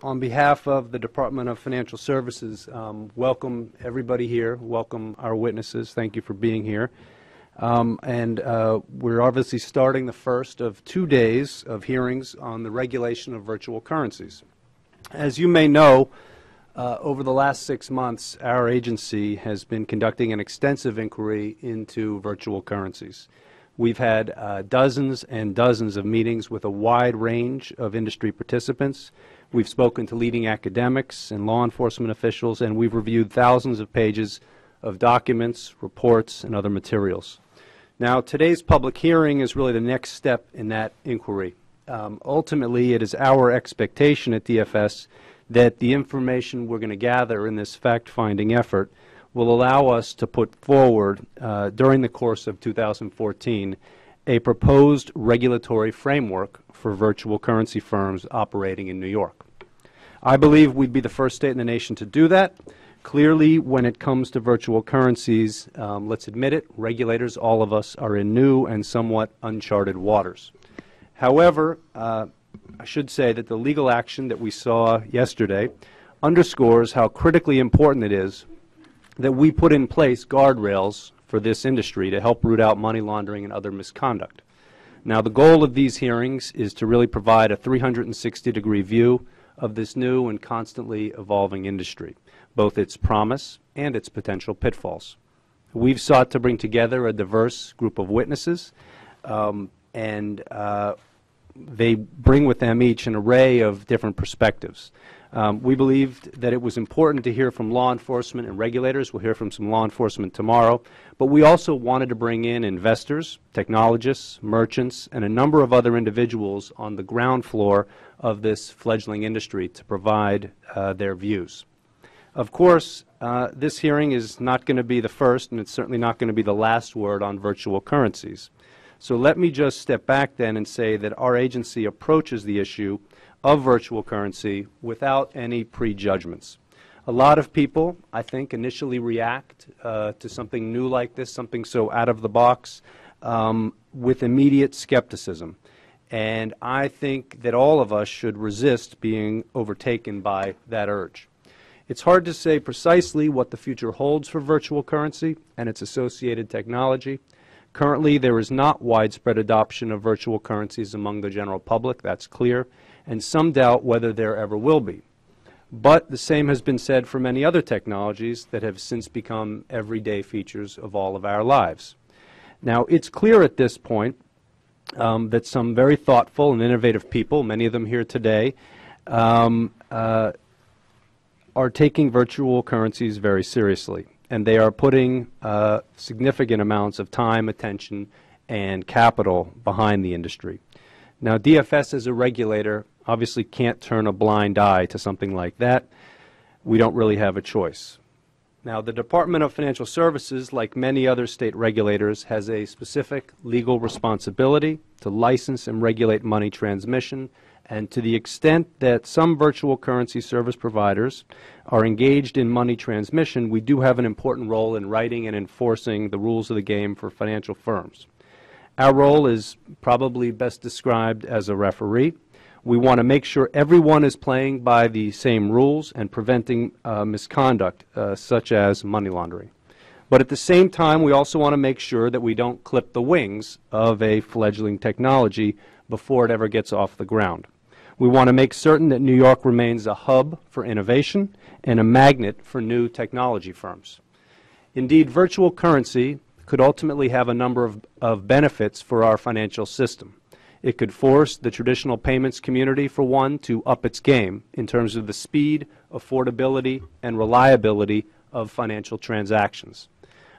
On behalf of the Department of Financial Services, welcome everybody here, welcome our witnesses, thank you for being here. We're obviously starting the first of 2 days of hearings on the regulation of virtual currencies. As you may know, over the last 6 months, our agency has been conducting an extensive inquiry into virtual currencies. We've had dozens and dozens of meetings with a wide range of industry participants. We've spoken to leading academics and law enforcement officials, and we've reviewed thousands of pages of documents, reports, and other materials. Now, today's public hearing is really the next step in that inquiry. Ultimately, it is our expectation at DFS that the information we're going to gather in this fact-finding effort will allow us to put forward, during the course of 2014, a proposed regulatory framework for virtual currency firms operating in New York. I believe we'd be the first state in the nation to do that. Clearly, when it comes to virtual currencies, let's admit it, regulators, all of us, are in new and somewhat uncharted waters. However, I should say that the legal action that we saw yesterday underscores how critically important it is that we put in place guardrails for this industry to help root out money laundering and other misconduct. Now, the goal of these hearings is to really provide a 360-degree view of this new and constantly evolving industry, both its promise and its potential pitfalls. We've sought to bring together a diverse group of witnesses, and they bring with them each an array of different perspectives. We believed that it was important to hear from law enforcement and regulators. We'll hear from some law enforcement tomorrow. But we also wanted to bring in investors, technologists, merchants, and a number of other individuals on the ground floor of this fledgling industry to provide their views. Of course, this hearing is not going to be the first, and it's certainly not going to be the last word on virtual currencies. So let me just step back then and say that our agency approaches the issue of virtual currency without any prejudgments. A lot of people, I think, initially react to something new like this, something so out of the box, with immediate skepticism. And I think that all of us should resist being overtaken by that urge. It's hard to say precisely what the future holds for virtual currency and its associated technology. Currently, there is not widespread adoption of virtual currencies among the general public, that's clear, and some doubt whether there ever will be. But the same has been said for many other technologies that have since become everyday features of all of our lives. Now, it's clear at this point that some very thoughtful and innovative people, many of them here today, are taking virtual currencies very seriously. And they are putting significant amounts of time, attention, and capital behind the industry. Now, DFS as a regulator obviously can't turn a blind eye to something like that. We don't really have a choice. Now, the Department of Financial Services, like many other state regulators, has a specific legal responsibility to license and regulate money transmission, and to the extent that some virtual currency service providers are engaged in money transmission, we do have an important role in writing and enforcing the rules of the game for financial firms. Our role is probably best described as a referee. We want to make sure everyone is playing by the same rules and preventing misconduct, such as money laundering. But at the same time, we also want to make sure that we don't clip the wings of a fledgling technology before it ever gets off the ground. We want to make certain that New York remains a hub for innovation and a magnet for new technology firms. Indeed, virtual currency could ultimately have a number of benefits for our financial system. It could force the traditional payments community, for one, to up its game in terms of the speed, affordability, and reliability of financial transactions.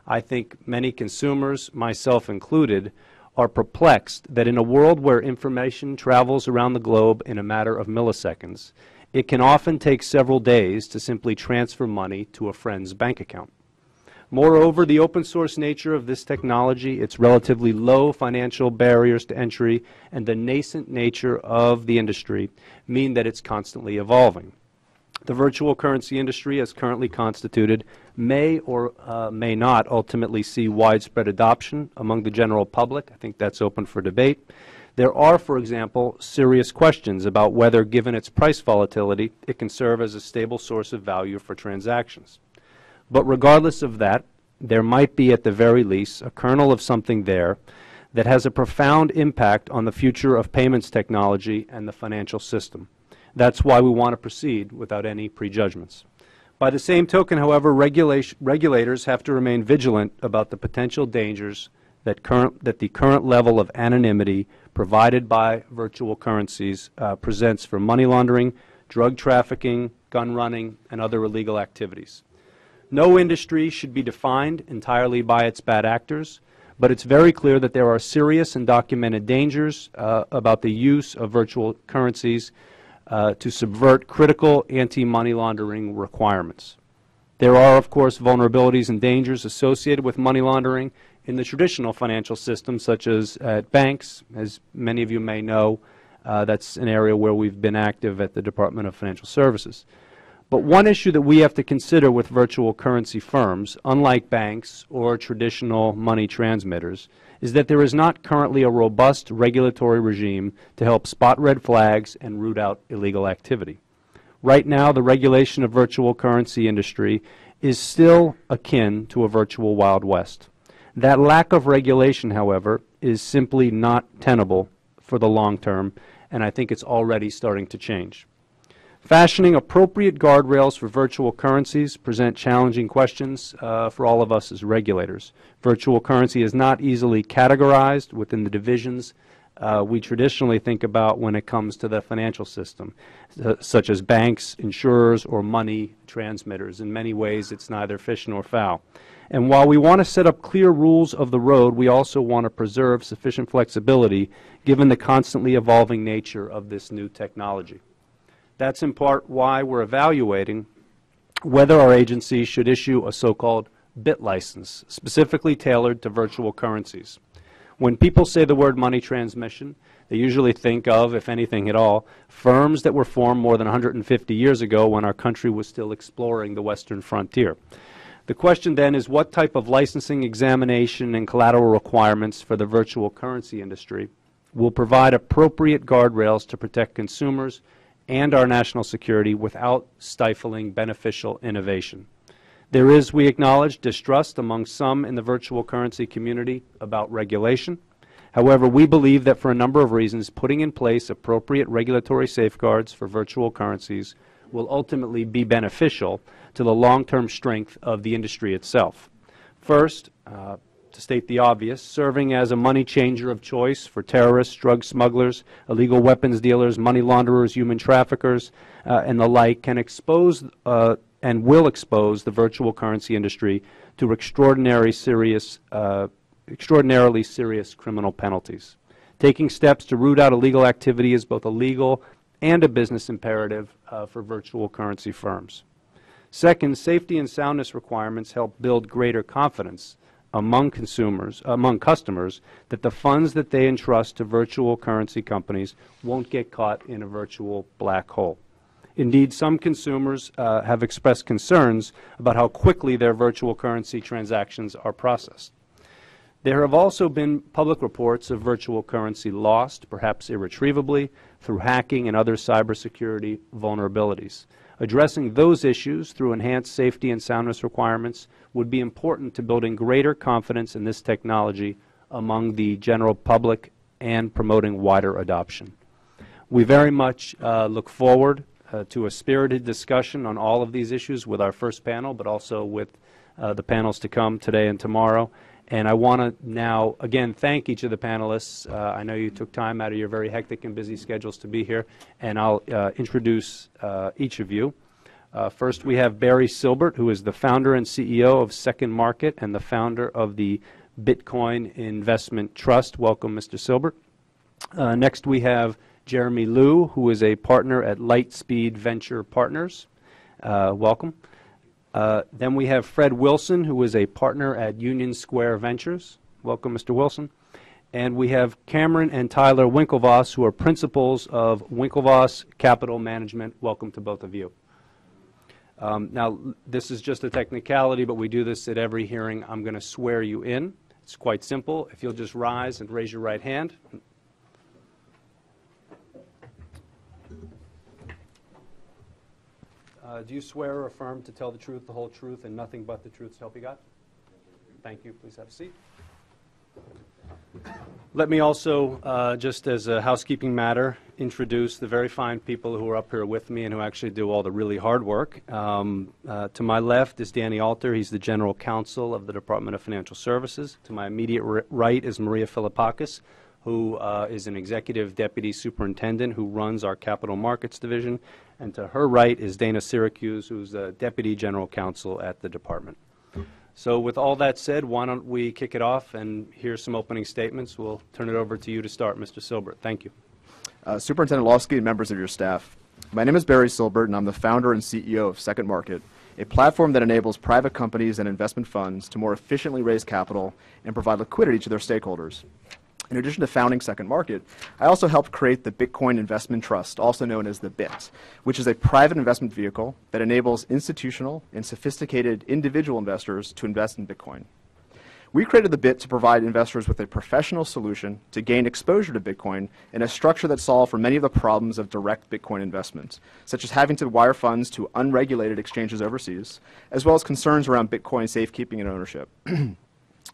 I think many consumers, myself included, are perplexed that in a world where information travels around the globe in a matter of milliseconds, it can often take several days to simply transfer money to a friend's bank account. Moreover, the open source nature of this technology, its relatively low financial barriers to entry, and the nascent nature of the industry mean that it's constantly evolving. The virtual currency industry, as currently constituted, may or may not ultimately see widespread adoption among the general public. I think that's open for debate. There are, for example, serious questions about whether, given its price volatility, it can serve as a stable source of value for transactions. But regardless of that, there might be, at the very least, a kernel of something there that has a profound impact on the future of payments technology and the financial system. That's why we want to proceed without any prejudgments. By the same token, however, regulators have to remain vigilant about the potential dangers that the current level of anonymity provided by virtual currencies presents for money laundering, drug trafficking, gun running, and other illegal activities. No industry should be defined entirely by its bad actors, but it's very clear that there are serious and documented dangers about the use of virtual currencies to subvert critical anti-money laundering requirements. There are, of course, vulnerabilities and dangers associated with money laundering in the traditional financial system, such as at banks. As many of you may know, that's an area where we've been active at the Department of Financial Services. But one issue that we have to consider with virtual currency firms, unlike banks or traditional money transmitters, is that there is not currently a robust regulatory regime to help spot red flags and root out illegal activity. Right now, the regulation of virtual currency industry is still akin to a virtual Wild West. That lack of regulation, however, is simply not tenable for the long term, and I think it's already starting to change. Fashioning appropriate guardrails for virtual currencies present challenging questions for all of us as regulators. Virtual currency is not easily categorized within the divisions we traditionally think about when it comes to the financial system, such as banks, insurers, or money transmitters. In many ways, it's neither fish nor fowl. And while we want to set up clear rules of the road, we also want to preserve sufficient flexibility given the constantly evolving nature of this new technology. That's in part why we're evaluating whether our agency should issue a so-called bit license, specifically tailored to virtual currencies. When people say the word money transmission, they usually think of, if anything at all, firms that were formed more than 150 years ago when our country was still exploring the western frontier. The question then is what type of licensing, examination, and collateral requirements for the virtual currency industry will provide appropriate guardrails to protect consumers and our national security without stifling beneficial innovation. There is, we acknowledge, distrust among some in the virtual currency community about regulation. However, we believe that for a number of reasons, putting in place appropriate regulatory safeguards for virtual currencies will ultimately be beneficial to the long-term strength of the industry itself. First, to state the obvious, serving as a money changer of choice for terrorists, drug smugglers, illegal weapons dealers, money launderers, human traffickers, and the like can expose and will expose the virtual currency industry to extraordinarily serious criminal penalties. Taking steps to root out illegal activity is both a legal and a business imperative for virtual currency firms. Second, safety and soundness requirements help build greater confidence among customers that the funds that they entrust to virtual currency companies won't get caught in a virtual black hole. Indeed, some consumers have expressed concerns about how quickly their virtual currency transactions are processed. There have also been public reports of virtual currency lost, perhaps irretrievably, through hacking and other cybersecurity vulnerabilities. Addressing those issues through enhanced safety and soundness requirements would be important to building greater confidence in this technology among the general public and promoting wider adoption. We very much look forward to a spirited discussion on all of these issues with our first panel, but also with the panels to come today and tomorrow. And I want to now, again, thank each of the panelists. I know you took time out of your very hectic and busy schedules to be here, and I'll introduce each of you. First, we have Barry Silbert, who is the founder and CEO of SecondMarket and the founder of the Bitcoin Investment Trust. Welcome, Mr. Silbert. Next, we have Jeremy Liew, who is a partner at Lightspeed Venture Partners. Welcome. Then we have Fred Wilson, who is a partner at Union Square Ventures. Welcome, Mr. Wilson. And we have Cameron and Tyler Winklevoss, who are principals of Winklevoss Capital Management. Welcome to both of you. Now, this is just a technicality, but we do this at every hearing. I'm going to swear you in. It's quite simple. If you'll just rise and raise your right hand. Do you swear or affirm to tell the truth, the whole truth, and nothing but the truth, so help you God? Thank you. Please have a seat. Let me also, just as a housekeeping matter, introduce the very fine people who are up here with me and who actually do all the really hard work. To my left is Danny Alter. He's the General Counsel of the Department of Financial Services. To my immediate right is Maria Philippakis, who is an Executive Deputy Superintendent who runs our Capital Markets Division. And to her right is Dana Syracuse, who's a Deputy General Counsel at the Department. So with all that said, why don't we kick it off and hear some opening statements. We'll turn it over to you to start, Mr. Silbert. Thank you. Superintendent Lawsky and members of your staff. My name is Barry Silbert, and I'm the founder and CEO of SecondMarket, a platform that enables private companies and investment funds to more efficiently raise capital and provide liquidity to their stakeholders. In addition to founding SecondMarket, I also helped create the Bitcoin Investment Trust, also known as the BIT, which is a private investment vehicle that enables institutional and sophisticated individual investors to invest in Bitcoin. We created the BIT to provide investors with a professional solution to gain exposure to Bitcoin in a structure that solved for many of the problems of direct Bitcoin investments, such as having to wire funds to unregulated exchanges overseas, as well as concerns around Bitcoin safekeeping and ownership.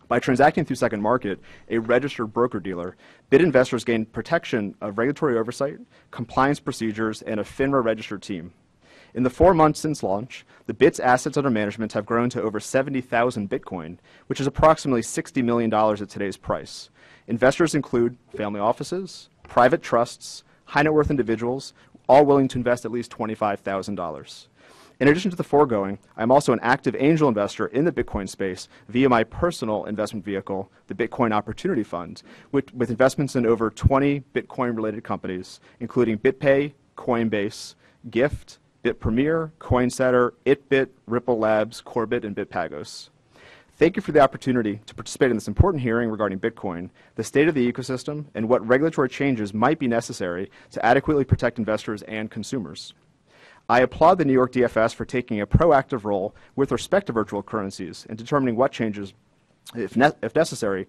By transacting through SecondMarket, a registered broker-dealer, BIT investors gain protection of regulatory oversight, compliance procedures, and a FINRA-registered team. In the 4 months since launch, the BIT's assets under management have grown to over 70,000 Bitcoin, which is approximately $60 million at today's price. Investors include family offices, private trusts, high-net-worth individuals, all willing to invest at least $25,000. In addition to the foregoing, I'm also an active angel investor in the Bitcoin space via my personal investment vehicle, the Bitcoin Opportunity Fund, with investments in over 20 Bitcoin-related companies, including BitPay, Coinbase, Gift, BitPremier, CoinSetter, ItBit, Ripple Labs, Corbit, and BitPagos. Thank you for the opportunity to participate in this important hearing regarding Bitcoin, the state of the ecosystem, and what regulatory changes might be necessary to adequately protect investors and consumers. I applaud the New York DFS for taking a proactive role with respect to virtual currencies and determining what changes, if necessary,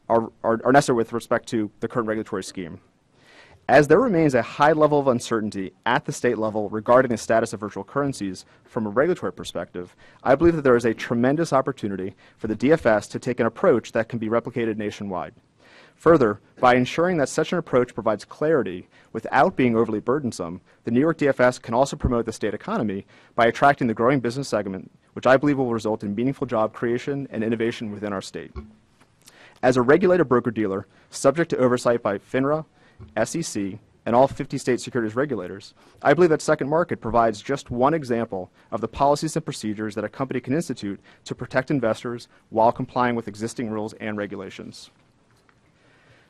are necessary with respect to the current regulatory scheme. As there remains a high level of uncertainty at the state level regarding the status of virtual currencies from a regulatory perspective, I believe that there is a tremendous opportunity for the DFS to take an approach that can be replicated nationwide. Further, by ensuring that such an approach provides clarity without being overly burdensome, the New York DFS can also promote the state economy by attracting the growing business segment, which I believe will result in meaningful job creation and innovation within our state. As a regulated broker-dealer, subject to oversight by FINRA, SEC, and all 50 state securities regulators, I believe that SecondMarket provides just one example of the policies and procedures that a company can institute to protect investors while complying with existing rules and regulations.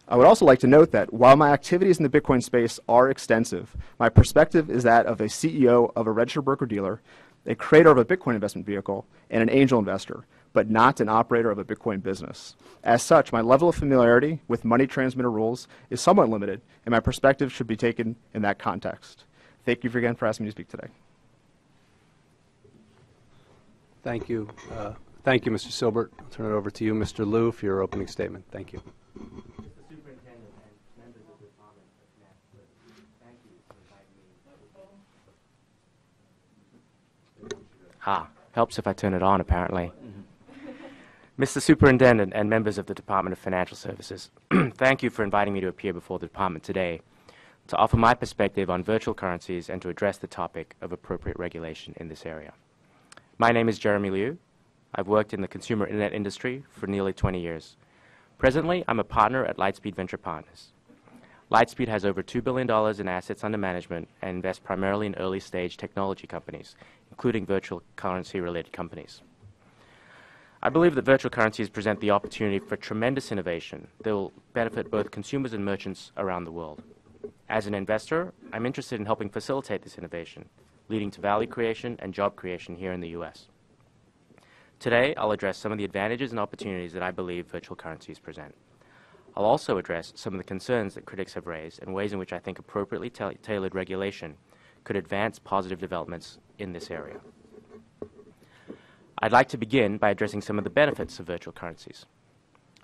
I would also like to note that while my activities in the Bitcoin space are extensive, my perspective is that of a CEO of a registered broker-dealer, a creator of a Bitcoin investment vehicle, and an angel investor, but not an operator of a Bitcoin business. As such, my level of familiarity with money transmitter rules is somewhat limited, and my perspective should be taken in that context. Thank you again for asking me to speak today. Thank you. Thank you, Mr. Silbert. I'll turn it over to you, Mr. Liew, for your opening statement. Thank you. Helps if I turn it on, apparently. Mr. Superintendent and members of the Department of Financial Services, thank you for inviting me to appear before the Department today to offer my perspective on virtual currencies and to address the topic of appropriate regulation in this area. My name is Jeremy Liew. I've worked in the consumer internet industry for nearly 20 years. Presently, I'm a partner at Lightspeed Venture Partners. Lightspeed has over $2 billion in assets under management and invests primarily in early-stage technology companies, including virtual currency-related companies. I believe that virtual currencies present the opportunity for tremendous innovation that will benefit both consumers and merchants around the world. As an investor, I'm interested in helping facilitate this innovation, leading to value creation and job creation here in the U.S. Today, I'll address some of the advantages and opportunities that I believe virtual currencies present. I'll also address some of the concerns that critics have raised and ways in which I think appropriately tailored regulation could advance positive developments in this area. I'd like to begin by addressing some of the benefits of virtual currencies.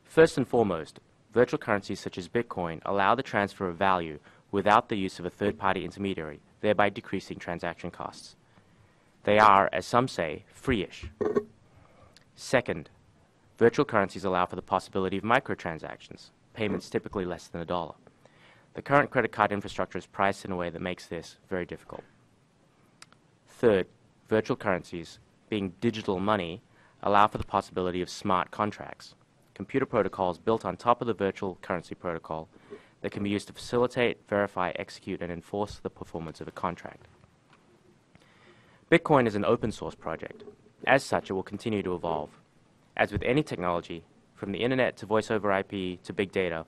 First and foremost, virtual currencies such as Bitcoin allow the transfer of value without the use of a third-party intermediary, thereby decreasing transaction costs. They are, as some say, free-ish. Second, virtual currencies allow for the possibility of microtransactions, payments typically less than $1. The current credit card infrastructure is priced in a way that makes this very difficult. Third, virtual currencies, being digital money, allow for the possibility of smart contracts, computer protocols built on top of the virtual currency protocol that can be used to facilitate, verify, execute, and enforce the performance of a contract. Bitcoin is an open source project. As such, it will continue to evolve. As with any technology, from the internet to voice over IP to big data,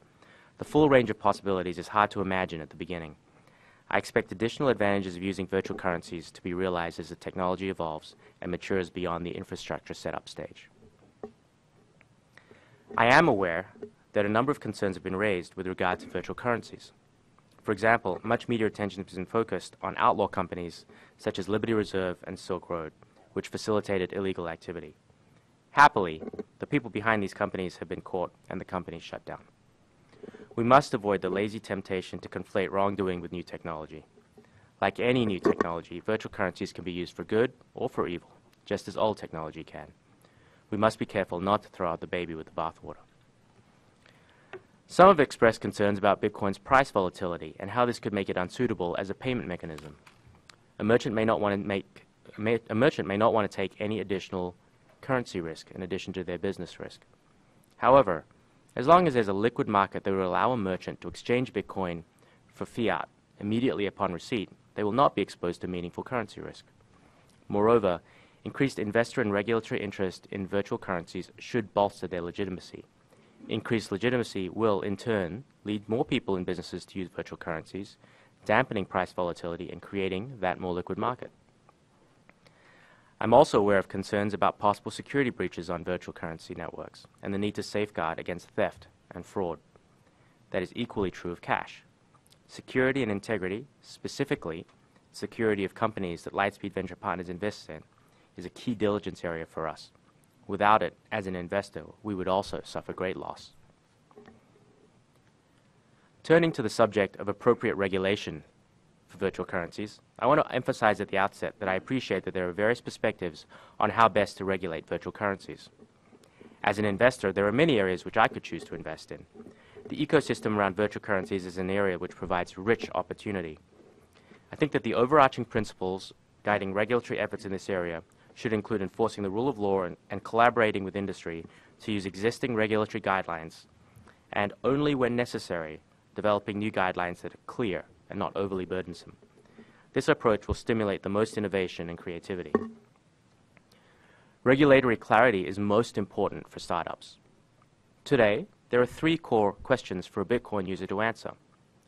the full range of possibilities is hard to imagine at the beginning. I expect additional advantages of using virtual currencies to be realized as the technology evolves and matures beyond the infrastructure setup stage. I am aware that a number of concerns have been raised with regard to virtual currencies. For example, much media attention has been focused on outlaw companies such as Liberty Reserve and Silk Road, which facilitated illegal activity. Happily, the people behind these companies have been caught and the companies shut down. We must avoid the lazy temptation to conflate wrongdoing with new technology. Like any new technology, virtual currencies can be used for good or for evil, just as old technology can. We must be careful not to throw out the baby with the bathwater. Some have expressed concerns about Bitcoin's price volatility and how this could make it unsuitable as a payment mechanism. A merchant may not want to take any additional currency risk in addition to their business risk. However, as long as there's a liquid market that will allow a merchant to exchange Bitcoin for fiat immediately upon receipt, they will not be exposed to meaningful currency risk. Moreover, increased investor and regulatory interest in virtual currencies should bolster their legitimacy. Increased legitimacy will, in turn, lead more people and businesses to use virtual currencies, dampening price volatility and creating that more liquid market. I'm also aware of concerns about possible security breaches on virtual currency networks and the need to safeguard against theft and fraud. That is equally true of cash. Security and integrity, specifically security of companies that Lightspeed Venture Partners invests in, is a key diligence area for us. Without it, as an investor, we would also suffer great loss. Turning to the subject of appropriate regulation for virtual currencies, I want to emphasize at the outset that I appreciate that there are various perspectives on how best to regulate virtual currencies. As an investor, there are many areas which I could choose to invest in. The ecosystem around virtual currencies is an area which provides rich opportunity. I think that the overarching principles guiding regulatory efforts in this area should include enforcing the rule of law and collaborating with industry to use existing regulatory guidelines, and only when necessary, developing new guidelines that are clear and not overly burdensome. This approach will stimulate the most innovation and creativity. Regulatory clarity is most important for startups. Today, there are 3 core questions for a Bitcoin user to answer.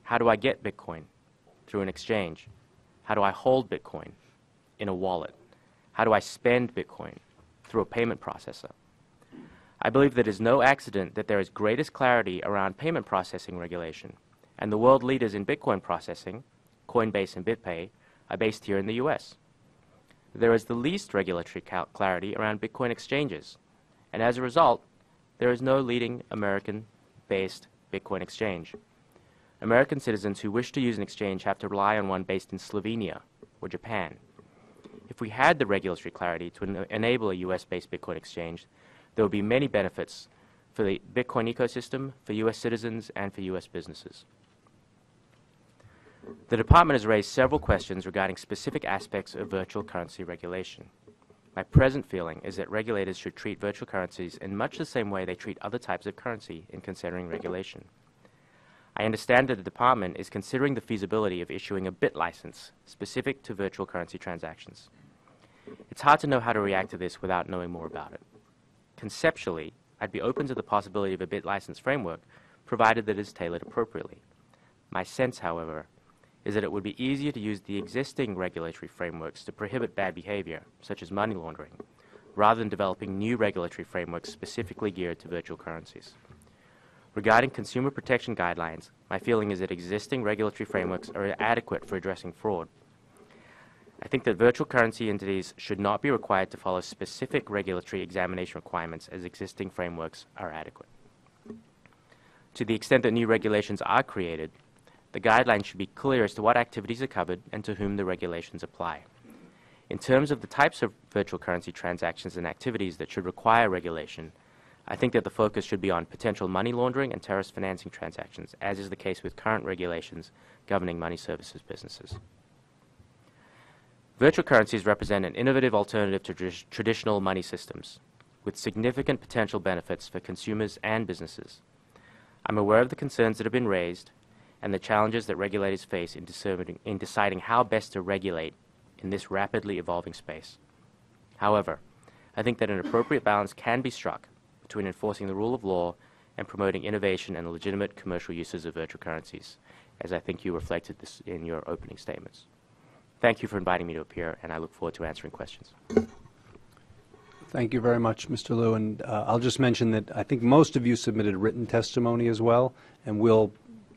How do I get Bitcoin? Through an exchange. How do I hold Bitcoin? In a wallet. How do I spend Bitcoin? Through a payment processor. I believe that it is no accident that there is greatest clarity around payment processing regulation, and the world leaders in Bitcoin processing, Coinbase and BitPay, are based here in the US. There is the least regulatory clarity around Bitcoin exchanges, and as a result, there is no leading American-based Bitcoin exchange. American citizens who wish to use an exchange have to rely on one based in Slovenia or Japan. If we had the regulatory clarity to enable a US-based Bitcoin exchange, there would be many benefits for the Bitcoin ecosystem, for US citizens, and for US businesses. The Department has raised several questions regarding specific aspects of virtual currency regulation. My present feeling is that regulators should treat virtual currencies in much the same way they treat other types of currency in considering regulation. I understand that the Department is considering the feasibility of issuing a bit license specific to virtual currency transactions. It's hard to know how to react to this without knowing more about it. Conceptually, I'd be open to the possibility of a bit license framework, provided that it is tailored appropriately. My sense, however, is that it would be easier to use the existing regulatory frameworks to prohibit bad behavior, such as money laundering, rather than developing new regulatory frameworks specifically geared to virtual currencies. Regarding consumer protection guidelines, my feeling is that existing regulatory frameworks are adequate for addressing fraud. I think that virtual currency entities should not be required to follow specific regulatory examination requirements, as existing frameworks are adequate. To the extent that new regulations are created, the guidelines should be clear as to what activities are covered and to whom the regulations apply. In terms of the types of virtual currency transactions and activities that should require regulation, I think that the focus should be on potential money laundering and terrorist financing transactions, as is the case with current regulations governing money services businesses. Virtual currencies represent an innovative alternative to traditional money systems, with significant potential benefits for consumers and businesses. I'm aware of the concerns that have been raised and the challenges that regulators face in deciding how best to regulate in this rapidly evolving space. However, I think that an appropriate balance can be struck between enforcing the rule of law and promoting innovation and legitimate commercial uses of virtual currencies, as I think you reflected this in your opening statements. Thank you for inviting me to appear, and I look forward to answering questions. Thank you very much, Mr. Liew. And I'll just mention that I think most of you submitted written testimony as well, and we'll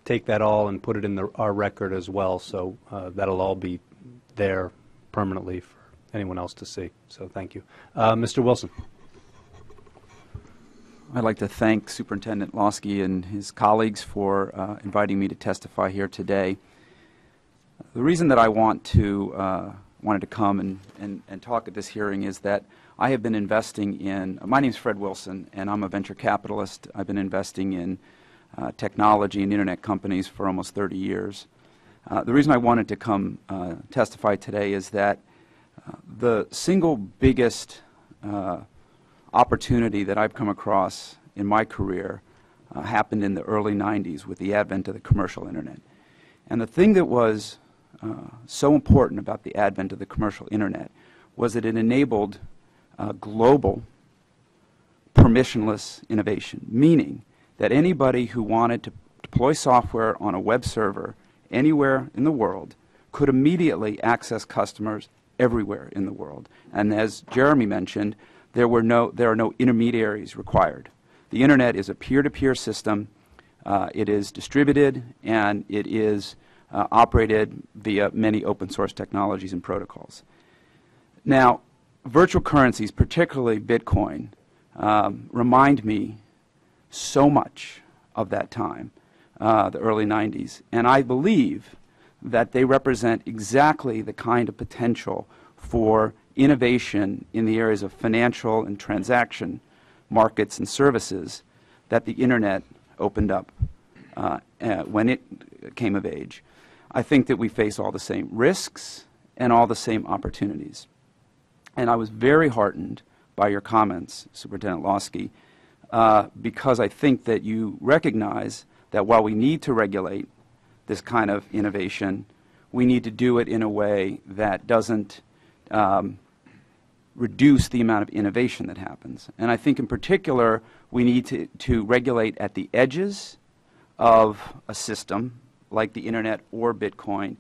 take that all and put it in our record as well, so that'll all be there permanently for anyone else to see. So thank you. Mr. Wilson. I'd like to thank Superintendent Losky and his colleagues for inviting me to testify here today. The reason that I wanted to come and talk at this hearing is that I have been investing in, my name is Fred Wilson, and I'm a venture capitalist. I've been investing in technology and internet companies for almost 30 years. The reason I wanted to come testify today is that the single biggest opportunity that I've come across in my career happened in the early 90s with the advent of the commercial internet. And the thing that was so important about the advent of the commercial internet was that it enabled global permissionless innovation, meaning that anybody who wanted to deploy software on a web server anywhere in the world could immediately access customers everywhere in the world. And as Jeremy mentioned, there are no intermediaries required. The internet is a peer-to-peer system. It is distributed, and it is operated via many open source technologies and protocols. Now, virtual currencies, particularly Bitcoin, remind me so much of that time, the early 90s. And I believe that they represent exactly the kind of potential for innovation in the areas of financial and transaction markets and services that the internet opened up when it came of age. I think that we face all the same risks and all the same opportunities. And I was very heartened by your comments, Superintendent Losky, because I think that you recognize that while we need to regulate this kind of innovation, we need to do it in a way that doesn't reduce the amount of innovation that happens. And I think in particular, we need to regulate at the edges of a system like the internet or Bitcoin,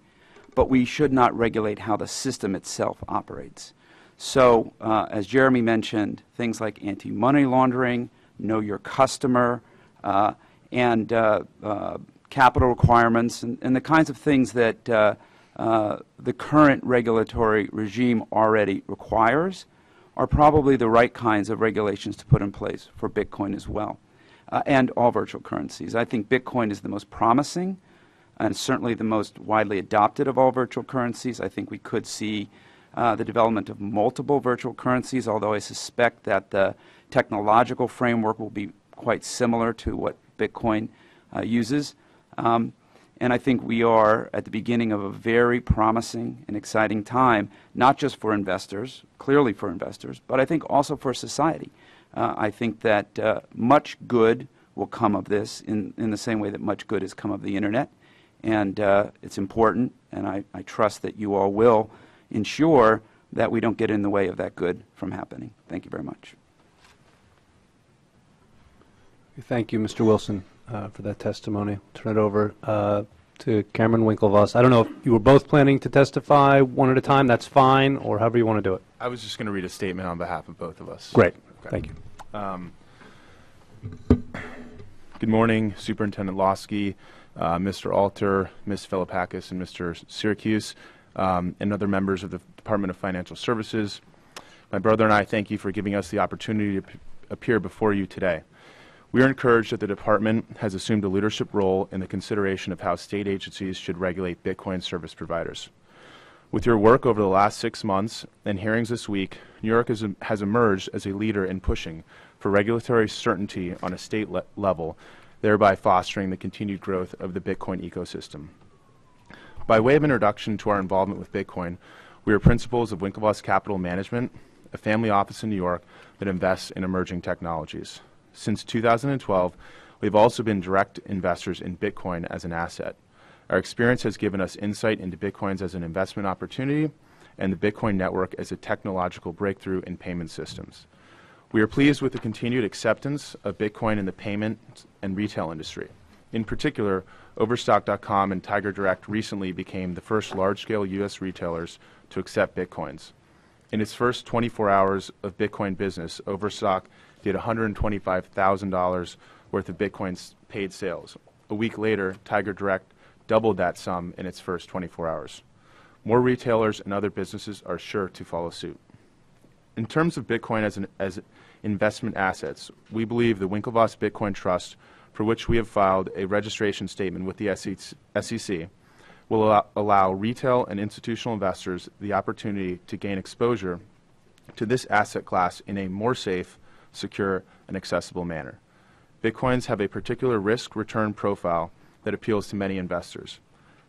but we should not regulate how the system itself operates. So, as Jeremy mentioned, things like anti-money laundering, know your customer, and capital requirements, and the kinds of things that the current regulatory regime already requires are probably the right kinds of regulations to put in place for Bitcoin as well, and all virtual currencies. I think Bitcoin is the most promising and certainly the most widely adopted of all virtual currencies. I think we could see the development of multiple virtual currencies, although I suspect that the technological framework will be quite similar to what Bitcoin uses. And I think we are at the beginning of a very promising and exciting time, not just for investors, clearly for investors, but I think also for society. I think that much good will come of this in the same way that much good has come of the internet. And it's important, and I trust that you all will ensure that we don't get in the way of that good from happening. Thank you very much. Thank you, Mr. Wilson, for that testimony. Turn it over to Cameron Winklevoss. I don't know if you were both planning to testify one at a time. That's fine, or however you want to do it. I was just going to read a statement on behalf of both of us. Great. Okay. Thank you. Good morning, Superintendent Losky, Mr. Alter, Ms. Filipakis, and Mr. Syracuse, and other members of the Department of Financial Services. My brother and I thank you for giving us the opportunity to appear before you today. We are encouraged that the Department has assumed a leadership role in the consideration of how state agencies should regulate Bitcoin service providers. With your work over the last 6 months and hearings this week, New York has emerged as a leader in pushing for regulatory certainty on a state level, thereby fostering the continued growth of the Bitcoin ecosystem. By way of introduction to our involvement with Bitcoin, we are principals of Winklevoss Capital Management, a family office in New York that invests in emerging technologies. Since 2012, we've also been direct investors in Bitcoin as an asset. Our experience has given us insight into Bitcoins as an investment opportunity and the Bitcoin network as a technological breakthrough in payment systems. We are pleased with the continued acceptance of Bitcoin in the payment and retail industry. In particular, Overstock.com and Tiger Direct recently became the first large-scale U.S. retailers to accept Bitcoins. In its first 24 hours of Bitcoin business, Overstock did $125,000 worth of Bitcoin's paid sales. A week later, Tiger Direct doubled that sum in its first 24 hours. More retailers and other businesses are sure to follow suit. In terms of Bitcoin as investment assets, we believe the Winklevoss Bitcoin Trust, for which we have filed a registration statement with the SEC, will allow retail and institutional investors the opportunity to gain exposure to this asset class in a more safe, secure, and accessible manner. Bitcoins have a particular risk-return profile that appeals to many investors.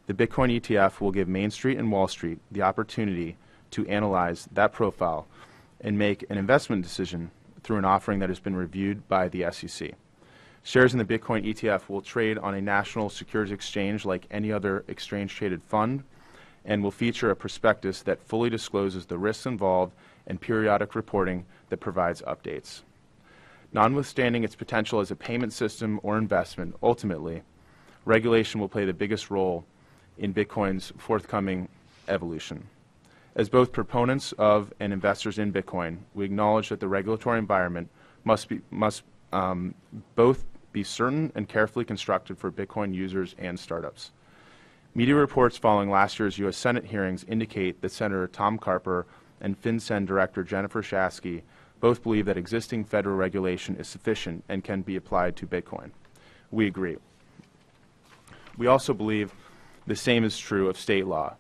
The Bitcoin ETF will give Main Street and Wall Street the opportunity to analyze that profile and make an investment decision through an offering that has been reviewed by the SEC. Shares in the Bitcoin ETF will trade on a national securities exchange like any other exchange-traded fund and will feature a prospectus that fully discloses the risks involved and periodic reporting that provides updates. Notwithstanding its potential as a payment system or investment, ultimately, regulation will play the biggest role in Bitcoin's forthcoming evolution. As both proponents of and investors in Bitcoin, we acknowledge that the regulatory environment must both be certain and carefully constructed for Bitcoin users and startups. Media reports following last year's U.S. Senate hearings indicate that Senator Tom Carper and FinCEN Director Jennifer Shasky both believe that existing federal regulation is sufficient and can be applied to Bitcoin. We agree. We also believe the same is true of state law.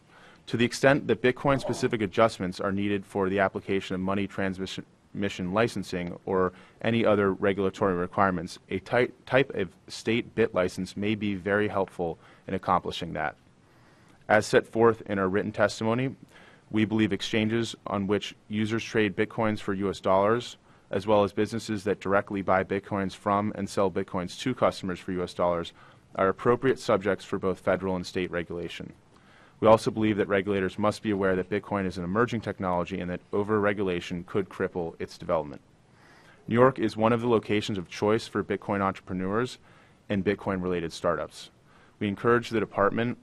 To the extent that Bitcoin-specific adjustments are needed for the application of money transmission licensing or any other regulatory requirements, a type of state bit license may be very helpful in accomplishing that. As set forth in our written testimony, we believe exchanges on which users trade Bitcoins for U.S. dollars, as well as businesses that directly buy Bitcoins from and sell Bitcoins to customers for U.S. dollars, are appropriate subjects for both federal and state regulation. We also believe that regulators must be aware that Bitcoin is an emerging technology and that over-regulation could cripple its development. New York is one of the locations of choice for Bitcoin entrepreneurs and Bitcoin-related startups. We encourage the department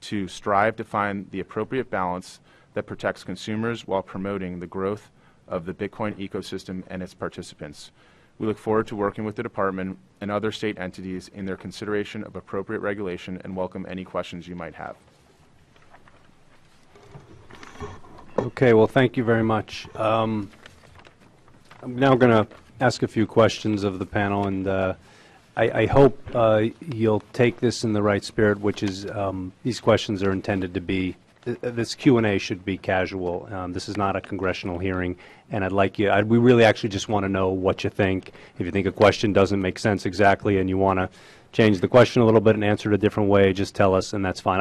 to strive to find the appropriate balance that protects consumers while promoting the growth of the Bitcoin ecosystem and its participants. We look forward to working with the department and other state entities in their consideration of appropriate regulation and welcome any questions you might have. Okay, well, thank you very much. I'm now going to ask a few questions of the panel, and I hope you'll take this in the right spirit, which is these questions are intended to be, this Q&A should be casual. This is not a congressional hearing, and we really actually just want to know what you think. If you think a question doesn't make sense exactly and you want to change the question a little bit and answer it a different way, just tell us, and that's fine.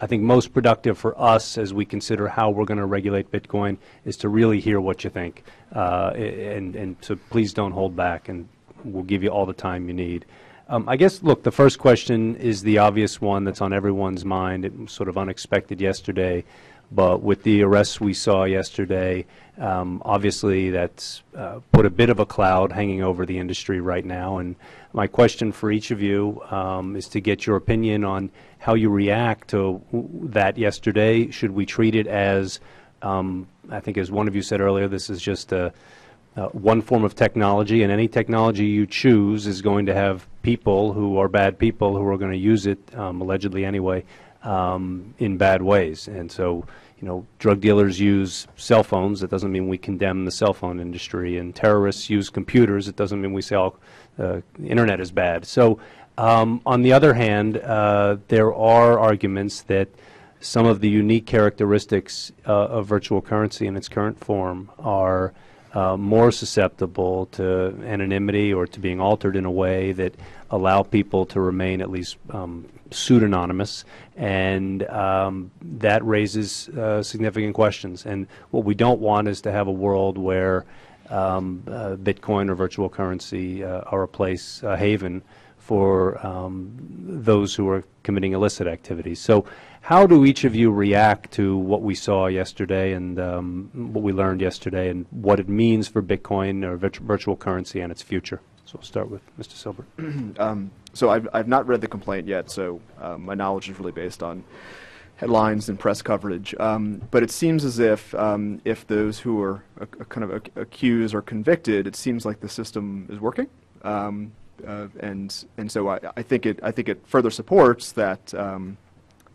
I think most productive for us as we consider how we're going to regulate Bitcoin is to really hear what you think. And so please don't hold back, and we'll give you all the time you need. I guess, look, the first question is the obvious one that's on everyone's mind. It was sort of unexpected yesterday, but with the arrests we saw yesterday, obviously that's put a bit of a cloud hanging over the industry right now. And my question for each of you is to get your opinion on how you react to that yesterday. Should we treat it as, I think as one of you said earlier, this is just one form of technology, and any technology you choose is going to have people who are bad people who are going to use it, allegedly anyway, in bad ways. And so, you know, drug dealers use cell phones. That doesn't mean we condemn the cell phone industry. And terrorists use computers. It doesn't mean we say the internet is bad. So on the other hand, there are arguments that some of the unique characteristics of virtual currency in its current form are more susceptible to anonymity or to being altered in a way that allow people to remain at least pseudonymous, and that raises significant questions. And what we don't want is to have a world where Bitcoin or virtual currency are a place, a haven for those who are committing illicit activities. So how do each of you react to what we saw yesterday and what we learned yesterday and what it means for Bitcoin or virtual currency and its future? So we'll start with Mr. Silbert. So I've not read the complaint yet, so my knowledge is really based on headlines and press coverage. But it seems as if those who are kind of accused or convicted, it seems like the system is working. And so I think it further supports that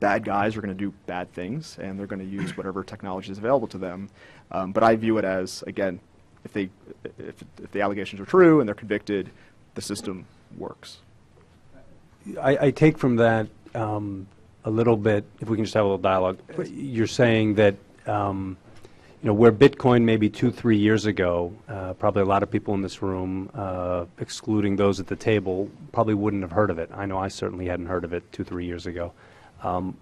bad guys are going to do bad things, and they're going to use whatever technology is available to them. But I view it as, again, if the allegations are true and they're convicted, the system works. I take from that a little bit, if we can just have a little dialogue. You're saying that where Bitcoin maybe 2-3 years ago, probably a lot of people in this room, excluding those at the table, probably wouldn't have heard of it. I know I certainly hadn't heard of it 2-3 years ago.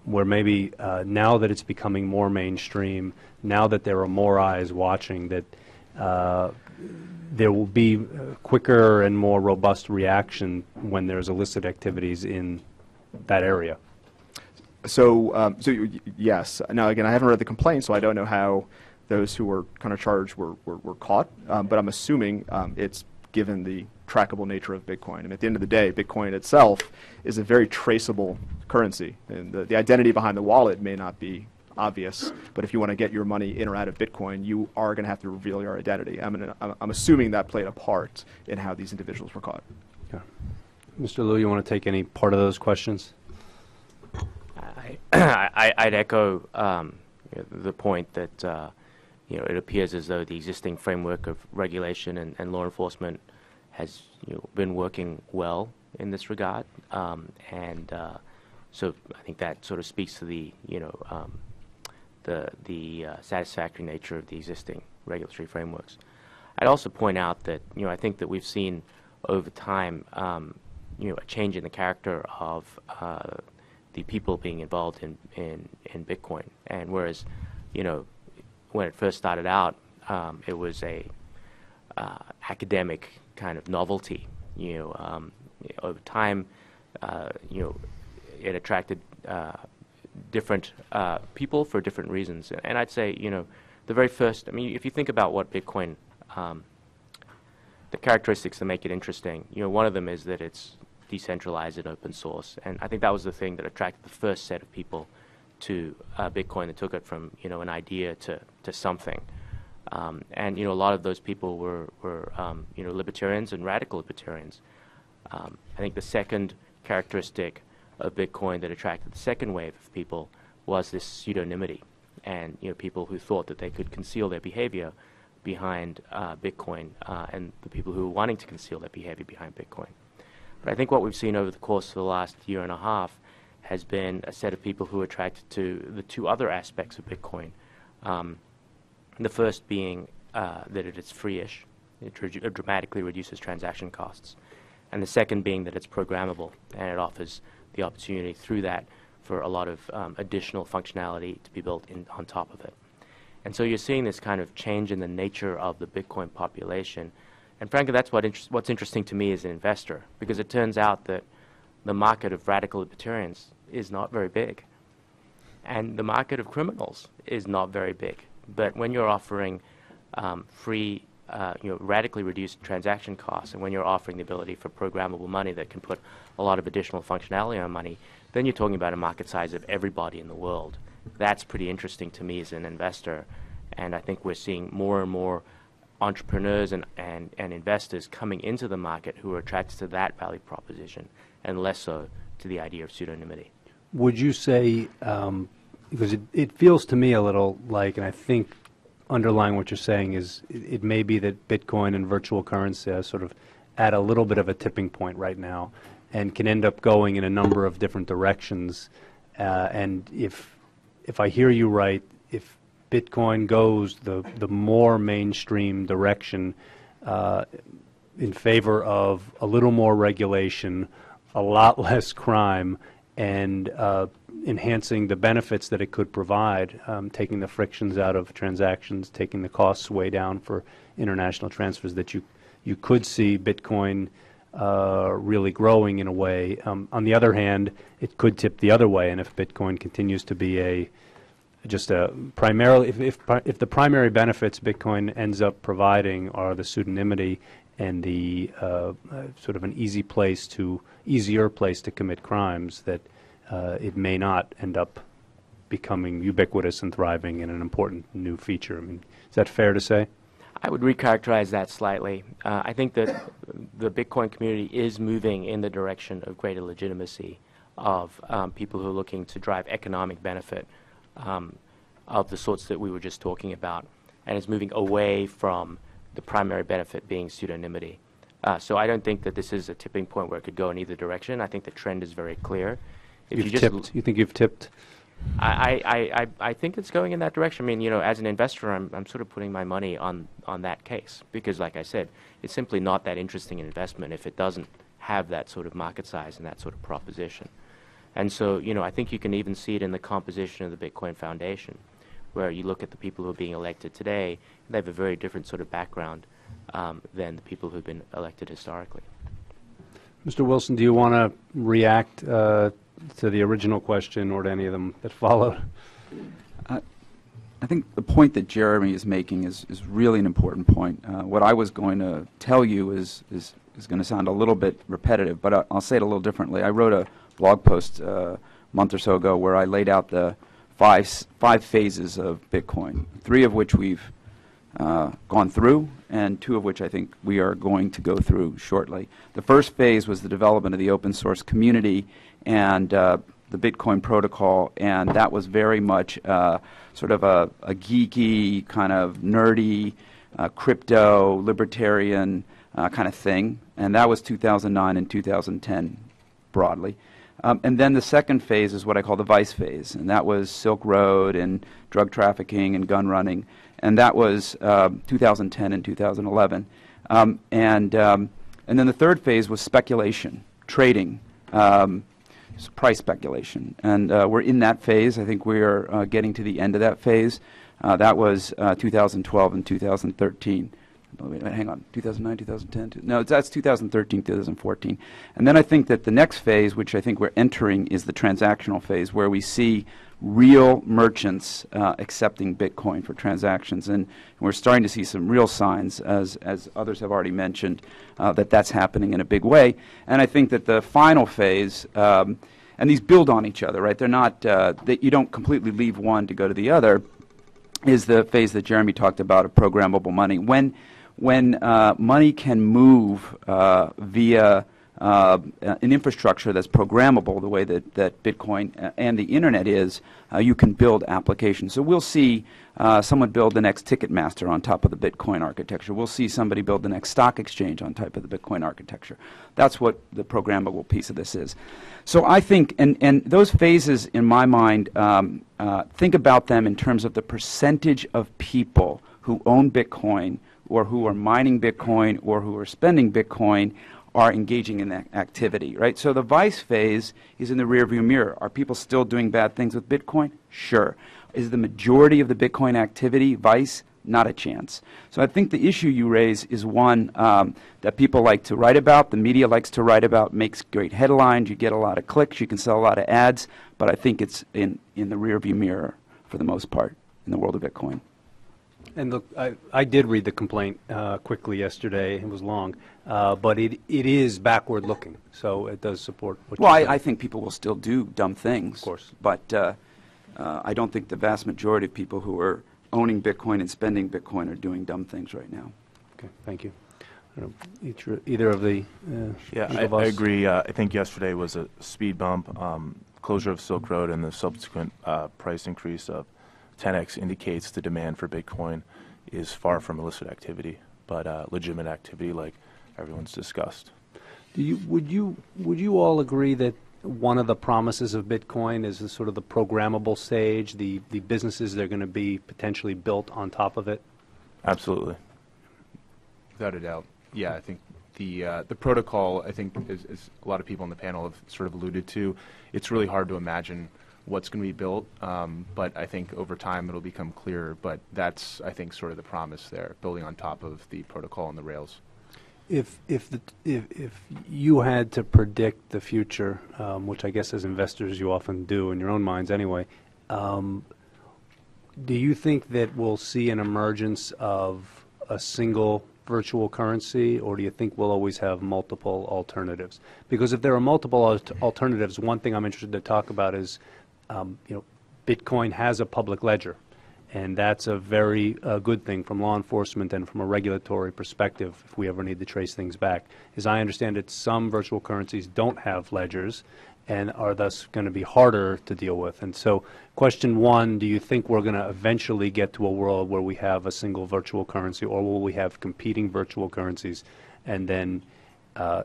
Where maybe now that it's becoming more mainstream, now that there are more eyes watching, that there will be quicker and more robust reaction when there's illicit activities in that area. So yes. Now again, I haven't read the complaint, so I don't know how those who were kind of charged were caught. But I'm assuming it's given the trackable nature of Bitcoin. And at the end of the day, Bitcoin itself is a very traceable currency, and the identity behind the wallet may not be obvious, but if you want to get your money in or out of Bitcoin, you are going to have to reveal your identity. I'm assuming that played a part in how these individuals were caught. Yeah. Mr. Liew, you want to take any part of those questions? I'd echo the point that it appears as though the existing framework of regulation and law enforcement has been working well in this regard, and so I think that sort of speaks to the satisfactory nature of the existing regulatory frameworks. I'd also point out that I think that we've seen over time a change in the character of the people being involved in Bitcoin, and whereas when it first started out, it was a academic kind of novelty. Over time, it attracted different people for different reasons. And I'd say, the very first, if you think about what Bitcoin, the characteristics that make it interesting, one of them is that it's decentralized and open source. And I think that was the thing that attracted the first set of people to Bitcoin, that took it from, an idea to something. And, a lot of those people were libertarians and radical libertarians. I think the second characteristic of Bitcoin that attracted the second wave of people was this pseudonymity, and people who thought that they could conceal their behavior behind Bitcoin, and the people who were wanting to conceal their behavior behind Bitcoin. But I think what we've seen over the course of the last year and a half has been a set of people who are attracted to the two other aspects of Bitcoin. The first being that it is free-ish. It dramatically reduces transaction costs. And the second being that it's programmable, and it offers the opportunity through that for a lot of additional functionality to be built on top of it. And so you're seeing this kind of change in the nature of the Bitcoin population. And frankly, that's what's interesting to me as an investor, because it turns out that the market of radical libertarians is not very big. And the market of criminals is not very big. But when you're offering free, radically reduced transaction costs, and when you're offering the ability for programmable money that can put a lot of additional functionality on money, then you're talking about a market size of everybody in the world. That's pretty interesting to me as an investor. And I think we're seeing more and more entrepreneurs and investors coming into the market who are attracted to that value proposition, and less so to the idea of pseudonymity. Would you say, because it feels to me a little like, and I think underlying what you're saying is it may be that Bitcoin and virtual currency are sort of at a little bit of a tipping point right now and can end up going in a number of different directions. And if if I hear you right, if Bitcoin goes the more mainstream direction in favor of a little more regulation, a lot less crime, and enhancing the benefits that it could provide, taking the frictions out of transactions, taking the costs way down for international transfers, that you could see Bitcoin really growing in a way. On the other hand, it could tip the other way, and if Bitcoin continues to be primarily, if the primary benefits Bitcoin ends up providing are the pseudonymity and the sort of an easier place to commit crimes, that it may not end up becoming ubiquitous and thriving and an important new feature. I mean, is that fair to say? I would recharacterize that slightly. I think that the Bitcoin community is moving in the direction of greater legitimacy of people who are looking to drive economic benefit of the sorts that we were just talking about, and is moving away from the primary benefit being pseudonymity. So I don't think that this is a tipping point where it could go in either direction. I think the trend is very clear. You think you've tipped? I think it's going in that direction. I mean, you know, as an investor, I'm sort of putting my money on that case because, like I said, it's simply not that interesting an investment if it doesn't have that sort of market size and that sort of proposition. And so, you know, I think you can even see it in the composition of the Bitcoin Foundation, where you look at the people who are being elected today, they have a very different sort of background than the people who've been elected historically. Mr. Wilson, do you want to react to the original question or to any of them that followed? I think the point that Jeremy is making is really an important point. What I was going to tell you is going to sound a little bit repetitive, but I'll say it a little differently. I wrote a blog post a month or so ago where I laid out the five phases of Bitcoin, 3 of which we've gone through, and 2 of which I think we are going to go through shortly. The first phase was the development of the open source community and the Bitcoin protocol, and that was very much sort of a geeky, kind of nerdy, crypto, libertarian kind of thing, and that was 2009 and 2010 broadly. And then the second phase is what I call the vice phase, and that was Silk Road and drug trafficking and gun running, and that was 2010 and 2011. And then the third phase was speculation, trading, price speculation, and we're in that phase. I think we are getting to the end of that phase. That was 2012 and 2013. Wait, hang on, 2009, 2010? No, that's 2013, 2014. And then I think that the next phase, which I think we're entering, is the transactional phase, where we see real merchants accepting Bitcoin for transactions. And we're starting to see some real signs, as others have already mentioned, that that's happening in a big way. And I think that the final phase, and these build on each other, right? They're not, that you don't completely leave one to go to the other, is the phase that Jeremy talked about of programmable money. When money can move via an infrastructure that's programmable the way that Bitcoin and the Internet is, you can build applications. So we'll see someone build the next Ticketmaster on top of the Bitcoin architecture. We'll see somebody build the next stock exchange on top of the Bitcoin architecture. That's what the programmable piece of this is. So I think, and those phases in my mind, think about them in terms of the percentage of people who own Bitcoin or who are mining Bitcoin or who are spending Bitcoin are engaging in that activity, right? So the vice phase is in the rearview mirror. Are people still doing bad things with Bitcoin? Sure. Is the majority of the Bitcoin activity vice? Not a chance. So I think the issue you raise is one that people like to write about, the media likes to write about, makes great headlines, you get a lot of clicks, you can sell a lot of ads, but I think it's in the rearview mirror for the most part in the world of Bitcoin. And look, I did read the complaint quickly yesterday. It was long, but it is backward looking, so it does support what you're saying. I think people will still do dumb things. Of course. But I don't think the vast majority of people who are owning Bitcoin and spending Bitcoin are doing dumb things right now. Okay, thank you. I don't know, either of the I agree. I think yesterday was a speed bump. Closure of Silk Road and the subsequent price increase of 10x indicates the demand for Bitcoin is far from illicit activity, but legitimate activity like everyone's discussed. Would you all agree that one of the promises of Bitcoin is the sort of the programmable stage, the businesses that are going to be potentially built on top of it? Absolutely. Without a doubt. Yeah, I think the protocol, I think, as a lot of people on the panel have sort of alluded to, it's really hard to imagine what's going to be built, but I think over time it'll become clearer. But that's, I think, sort of the promise there, building on top of the protocol and the rails. If you had to predict the future, which I guess as investors you often do in your own minds anyway, do you think that we'll see an emergence of a single virtual currency, or do you think we'll always have multiple alternatives? Because if there are multiple alternatives, one thing I'm interested to talk about is, Bitcoin has a public ledger, and that's a very good thing from law enforcement and from a regulatory perspective if we ever need to trace things back. As I understand it, some virtual currencies don't have ledgers and are thus going to be harder to deal with. And so question one, do you think we're going to eventually get to a world where we have a single virtual currency, or will we have competing virtual currencies? And then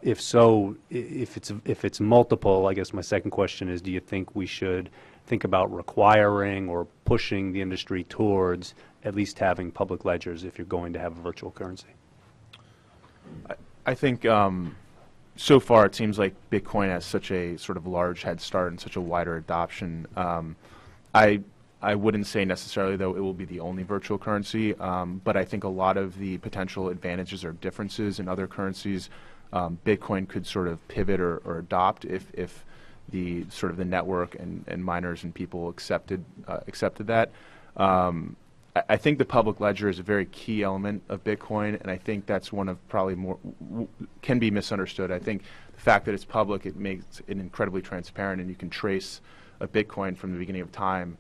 if so, if it's multiple, I guess my second question is, do you think we should think about requiring or pushing the industry towards at least having public ledgers if you're going to have a virtual currency? I think so far it seems like Bitcoin has such a sort of large head start and such a wider adoption. I wouldn't say necessarily, though, it will be the only virtual currency, but I think a lot of the potential advantages or differences in other currencies, Bitcoin could sort of pivot or adopt if the sort of the network and miners and people accepted that. I think the public ledger is a very key element of Bitcoin, and I think that's one of probably more can be misunderstood. I think the fact that it's public, it makes it incredibly transparent, and you can trace a Bitcoin from the beginning of time,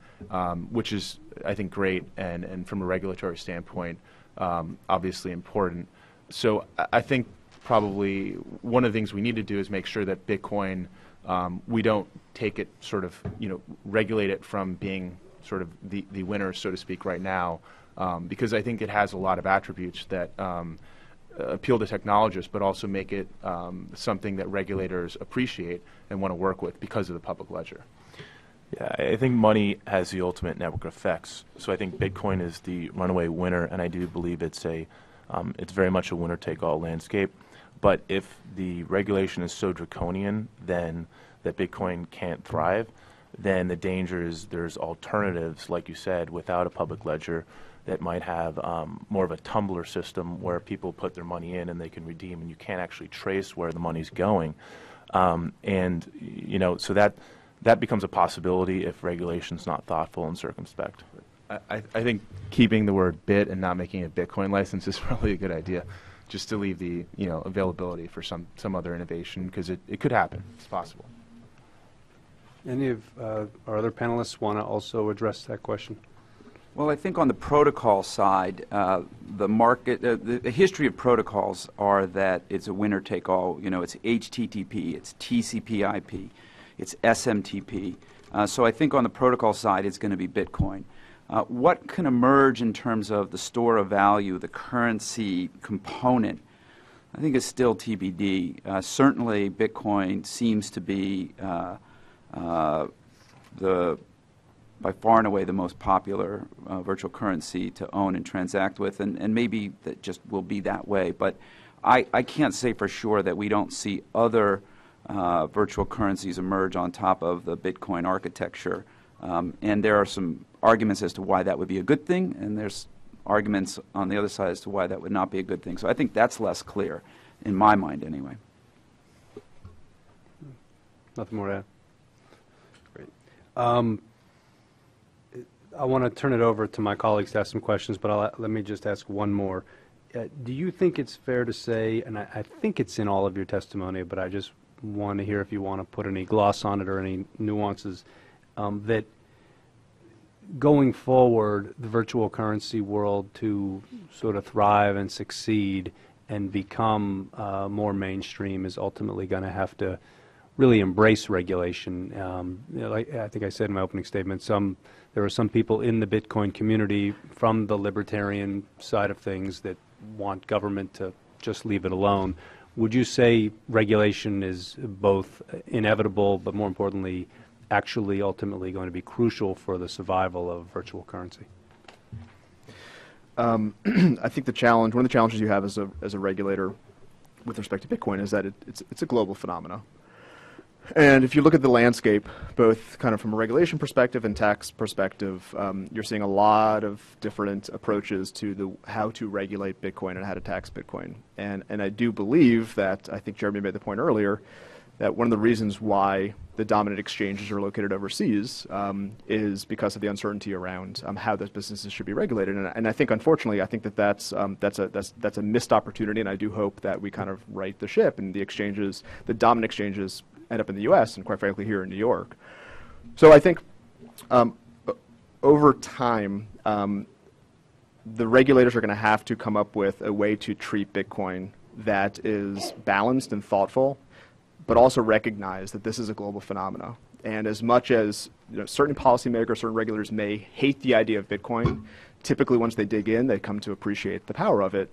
which is, I think, great, and from a regulatory standpoint, obviously important. So I think probably one of the things we need to do is make sure that Bitcoin, we don't take it sort of, regulate it from being sort of the winner, so to speak, right now, because I think it has a lot of attributes that appeal to technologists, but also make it something that regulators appreciate and want to work with because of the public ledger. Yeah, I think money has the ultimate network effects. So I think Bitcoin is the runaway winner, and I do believe it's very much a winner-take-all landscape. But if the regulation is so draconian then that Bitcoin can't thrive, then the danger is there's alternatives, like you said, without a public ledger that might have more of a tumbler system where people put their money in and they can redeem, and you can't actually trace where the money's going. So that becomes a possibility if regulation's not thoughtful and circumspect. I think keeping the word bit and not making a Bitcoin license is probably a good idea, just to leave the availability for some other innovation, because it could happen. It's possible. Any of our other panelists want to also address that question? Well, I think on the protocol side, the history of protocols are that it's a winner-take-all. It's HTTP, it's TCP/IP, it's SMTP. So I think on the protocol side, it's going to be Bitcoin. What can emerge in terms of the store of value, the currency component, I think is still TBD. Certainly, Bitcoin seems to be by far and away the most popular virtual currency to own and transact with, and maybe that just will be that way. But I can't say for sure that we don't see other virtual currencies emerge on top of the Bitcoin architecture. And there are some arguments as to why that would be a good thing, and there's arguments on the other side as to why that would not be a good thing. So I think that's less clear, in my mind anyway. Nothing more to add. Great. I want to turn it over to my colleagues to ask some questions, but let me just ask one more. Do you think it's fair to say, and I think it's in all of your testimony, but I just want to hear if you want to put any gloss on it or any nuances, that going forward, the virtual currency world to sort of thrive and succeed and become more mainstream is ultimately going to have to really embrace regulation. Like I think I said in my opening statement, there are some people in the Bitcoin community from the libertarian side of things that want government to just leave it alone, would you say regulation is both inevitable, but more importantly, actually ultimately going to be crucial for the survival of virtual currency? I think one of the challenges you have as a regulator with respect to Bitcoin is that it's a global phenomena. And if you look at the landscape, both kind of from a regulation perspective and tax perspective, you're seeing a lot of different approaches to how to regulate Bitcoin and how to tax Bitcoin. And I do believe that, I think Jeremy made the point earlier, that one of the reasons why the dominant exchanges are located overseas is because of the uncertainty around how those businesses should be regulated. And I think, unfortunately, I think that's a missed opportunity, and I do hope that we kind of right the ship and the dominant exchanges end up in the U.S. and, quite frankly, here in New York. So I think over time, the regulators are going to have to come up with a way to treat Bitcoin that is balanced and thoughtful, but also recognize that this is a global phenomena. And as much as certain policymakers, certain regulators may hate the idea of Bitcoin, typically once they dig in, they come to appreciate the power of it,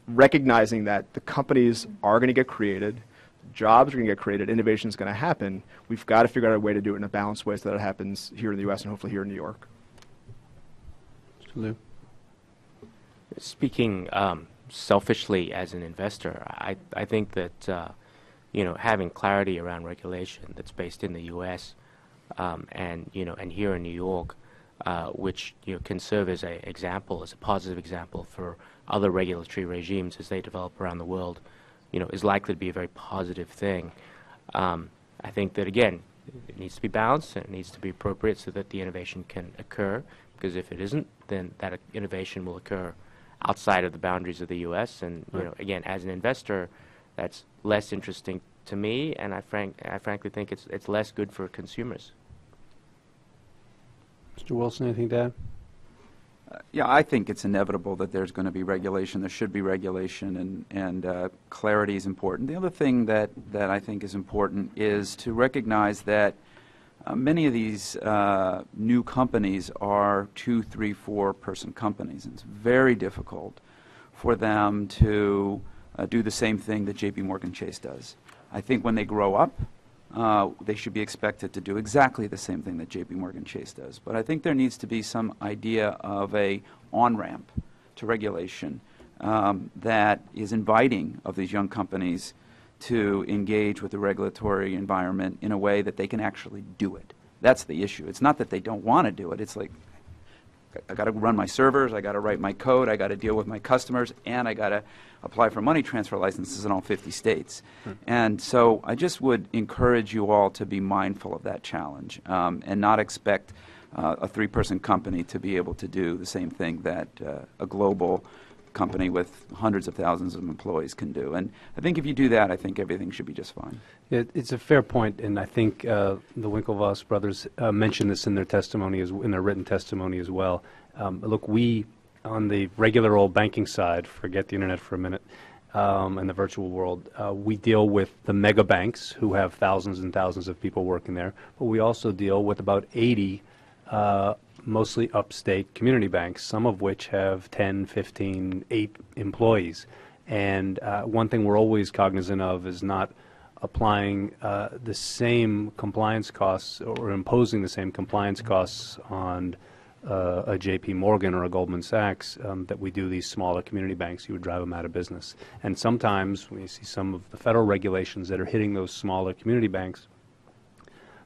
recognizing that the companies are going to get created, jobs are going to get created, innovation is going to happen. We've got to figure out a way to do it in a balanced way so that it happens here in the U.S. and hopefully here in New York. Mr. Liew? Speaking selfishly as an investor, I think that having clarity around regulation that's based in the U.S. And here in New York, which can serve as a positive example for other regulatory regimes as they develop around the world, is likely to be a very positive thing. I think that, again, it needs to be balanced and it needs to be appropriate so that the innovation can occur, because if it isn't, then that innovation will occur outside of the boundaries of the U.S. And, again, as an investor, that's less interesting to me, and I frankly think it's less good for consumers. Mr. Wilson, anything to add? Yeah, I think it's inevitable that there's going to be regulation. There should be regulation, and clarity is important. The other thing that I think is important is to recognize that many of these new companies are 2, 3, 4-person companies, and it's very difficult for them to do the same thing that J.P. Morgan Chase does. I think when they grow up, they should be expected to do exactly the same thing that J.P. Morgan Chase does. But I think there needs to be some idea of a on-ramp to regulation that is inviting of these young companies to engage with the regulatory environment in a way that they can actually do it. That's the issue. It's not that they don't want to do it. It's like, I got to run my servers, I got to write my code, I got to deal with my customers, and I got to apply for money transfer licenses in all 50 states. And so I just would encourage you all to be mindful of that challenge and not expect a 3-person company to be able to do the same thing that a global company with hundreds of thousands of employees can do. And I think if you do that, I think everything should be just fine. It's a fair point, and I think the Winklevoss brothers mentioned this in their testimony, in their written testimony as well. Look, we, on the regular old banking side, forget the internet for a minute, and the virtual world, we deal with the mega banks who have thousands and thousands of people working there, but we also deal with about 80 mostly upstate community banks, some of which have 10, 15, 8 employees. And one thing we're always cognizant of is not applying the same compliance costs or imposing the same compliance costs on a J.P. Morgan or a Goldman Sachs that we do these smaller community banks. You would drive them out of business. And sometimes when you see some of the federal regulations that are hitting those smaller community banks,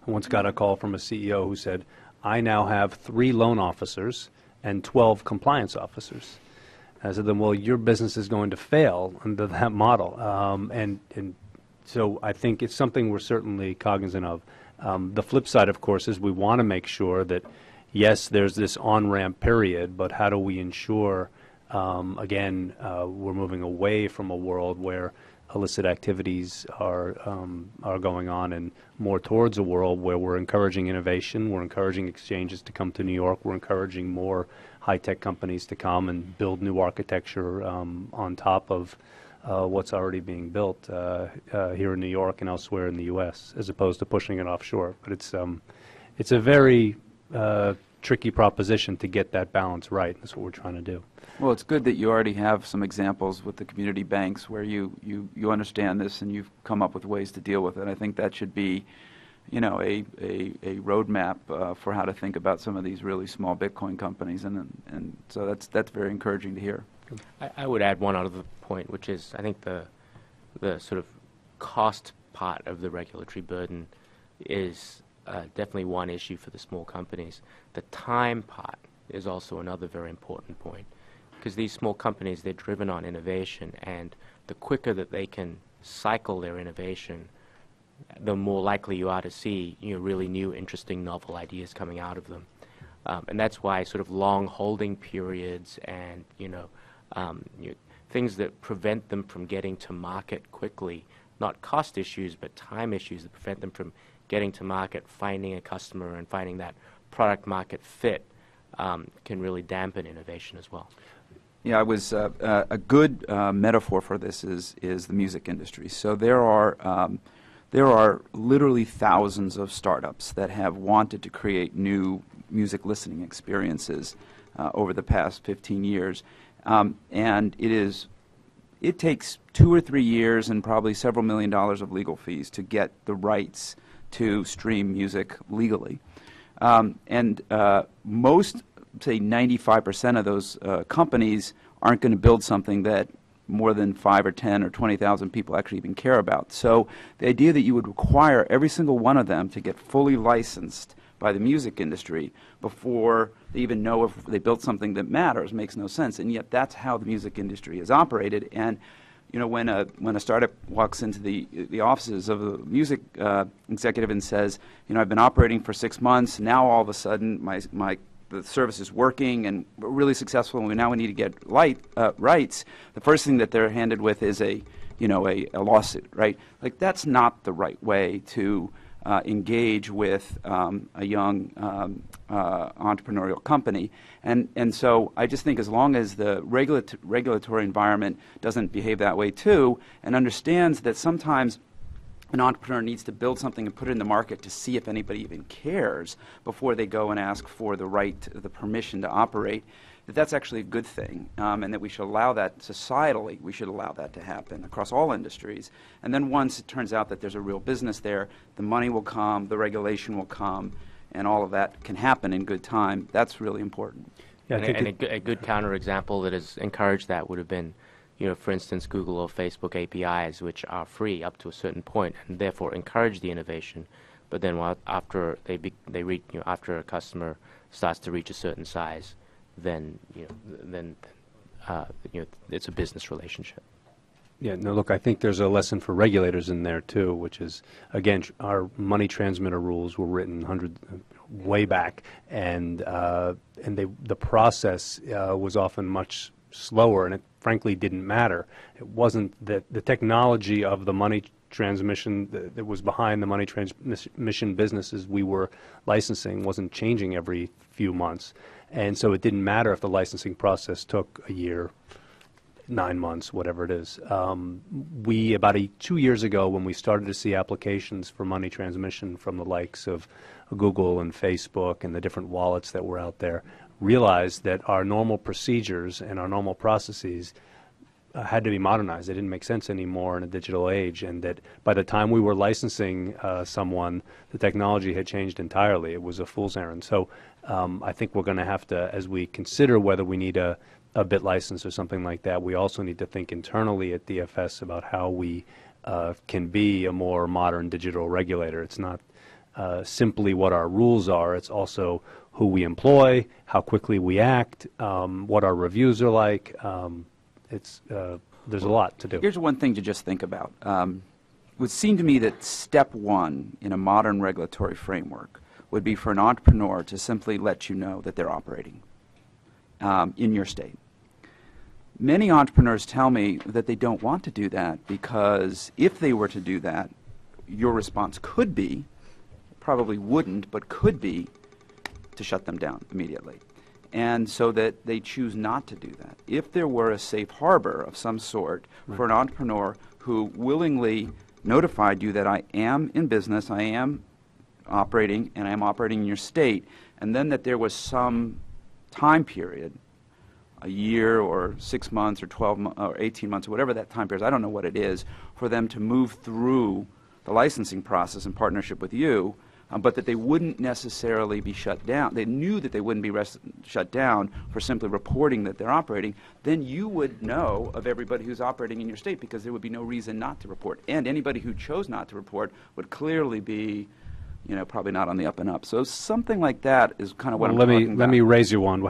I once got a call from a CEO who said, I now have 3 loan officers and 12 compliance officers. I said to them, well, your business is going to fail under that model. And so I think it's something we're certainly cognizant of. The flip side, of course, is we want to make sure that, yes, there's this on-ramp period, but how do we ensure, again, we're moving away from a world where illicit activities are going on and more towards a world where we're encouraging innovation, we're encouraging exchanges to come to New York, we're encouraging more high-tech companies to come and build new architecture on top of what's already being built here in New York and elsewhere in the U.S., as opposed to pushing it offshore. But it's a very tricky proposition to get that balance right. That's what we're trying to do. Well, it's good that you already have some examples with the community banks where you understand this and you've come up with ways to deal with it. I think that should be, you know, a roadmap for how to think about some of these really small Bitcoin companies, and so that's very encouraging to hear. I would add one other point, which is I think the sort of cost part of the regulatory burden is definitely one issue for the small companies. The time part is also another very important point, because these small companies, they're driven on innovation, and the quicker that they can cycle their innovation, the more likely you are to see, you know, really new, interesting, novel ideas coming out of them. And that's why sort of long holding periods and, things that prevent them from getting to market quickly, not cost issues, but time issues that prevent them from getting to market, finding a customer and finding that product market fit, can really dampen innovation as well. Yeah, I was a good metaphor for this is the music industry. So there are literally thousands of startups that have wanted to create new music listening experiences over the past 15 years, and it takes 2 or 3 years and probably several $1 million of legal fees to get the rights to stream music legally, and most, say 95% of those companies aren't going to build something that more than 5 or 10 or 20,000 people actually even care about. So the idea that you would require every single one of them to get fully licensed by the music industry before they even know if they built something that matters makes no sense. And yet that's how the music industry is operated. And when a startup walks into the offices of a music executive and says, I've been operating for 6 months, now all of a sudden the service is working and we're really successful, and now we need to get rights, the first thing that they're handed with is a lawsuit, right? Like, that's not the right way to engage with a young entrepreneurial company. And so I just think as long as the regulatory environment doesn't behave that way too, and understands that sometimes an entrepreneur needs to build something and put it in the market to see if anybody even cares before they go and ask for the permission to operate, that's actually a good thing, and that we should allow that societally. We should allow that to happen across all industries. And then once it turns out that there's a real business there, the money will come, the regulation will come, and all of that can happen in good time. That's really important. Yeah, and a good counterexample that has encouraged that would have been, for instance, Google or Facebook APIs, which are free up to a certain point, and therefore encourage the innovation. But then after they reach, after a customer starts to reach a certain size, then it's a business relationship. Yeah, no, look, I think there's a lesson for regulators in there too, which is, again, our money transmitter rules were written way back, and the process was often much slower, and it frankly didn't matter. It wasn't that the technology of the money transmission that was behind the money transmission businesses we were licensing wasn't changing every few months. And so it didn't matter if the licensing process took a year, 9 months, whatever it is. We, about 2 years ago, when we started to see applications for money transmission from the likes of Google and Facebook and the different wallets that were out there, realized that our normal procedures and our normal processes had to be modernized. They didn't make sense anymore in a digital age, and that by the time we were licensing someone, the technology had changed entirely. It was a fool's errand. So I think we're going to have to, as we consider whether we need a bit license or something like that, we also need to think internally at DFS about how we can be a more modern digital regulator. It's not simply what our rules are, it's also who we employ, how quickly we act, what our reviews are like. There's a lot to do. Here's one thing to just think about. It would seem to me that step one in a modern regulatory framework would be for an entrepreneur to simply let you know that they're operating in your state. Many entrepreneurs tell me that they don't want to do that because if they were to do that, your response could be, probably wouldn't, but could be, to shut them down immediately. And so that they choose not to do that. If there were a safe harbor of some sort for an entrepreneur who willingly notified you that I am in business, I am operating, and I am operating in your state, and then that there was some time period, a year or 6 months or 12 or 18 months or whatever that time period is, I don't know what it is, for them to move through the licensing process in partnership with you, but that they wouldn't necessarily be shut down. They knew that they wouldn't be shut down for simply reporting that they're operating. Then you would know of everybody who's operating in your state, because there would be no reason not to report. And anybody who chose not to report would clearly be, you know, probably not on the up and up. So something like that is kind of what I'm talking about. Let me raise you one.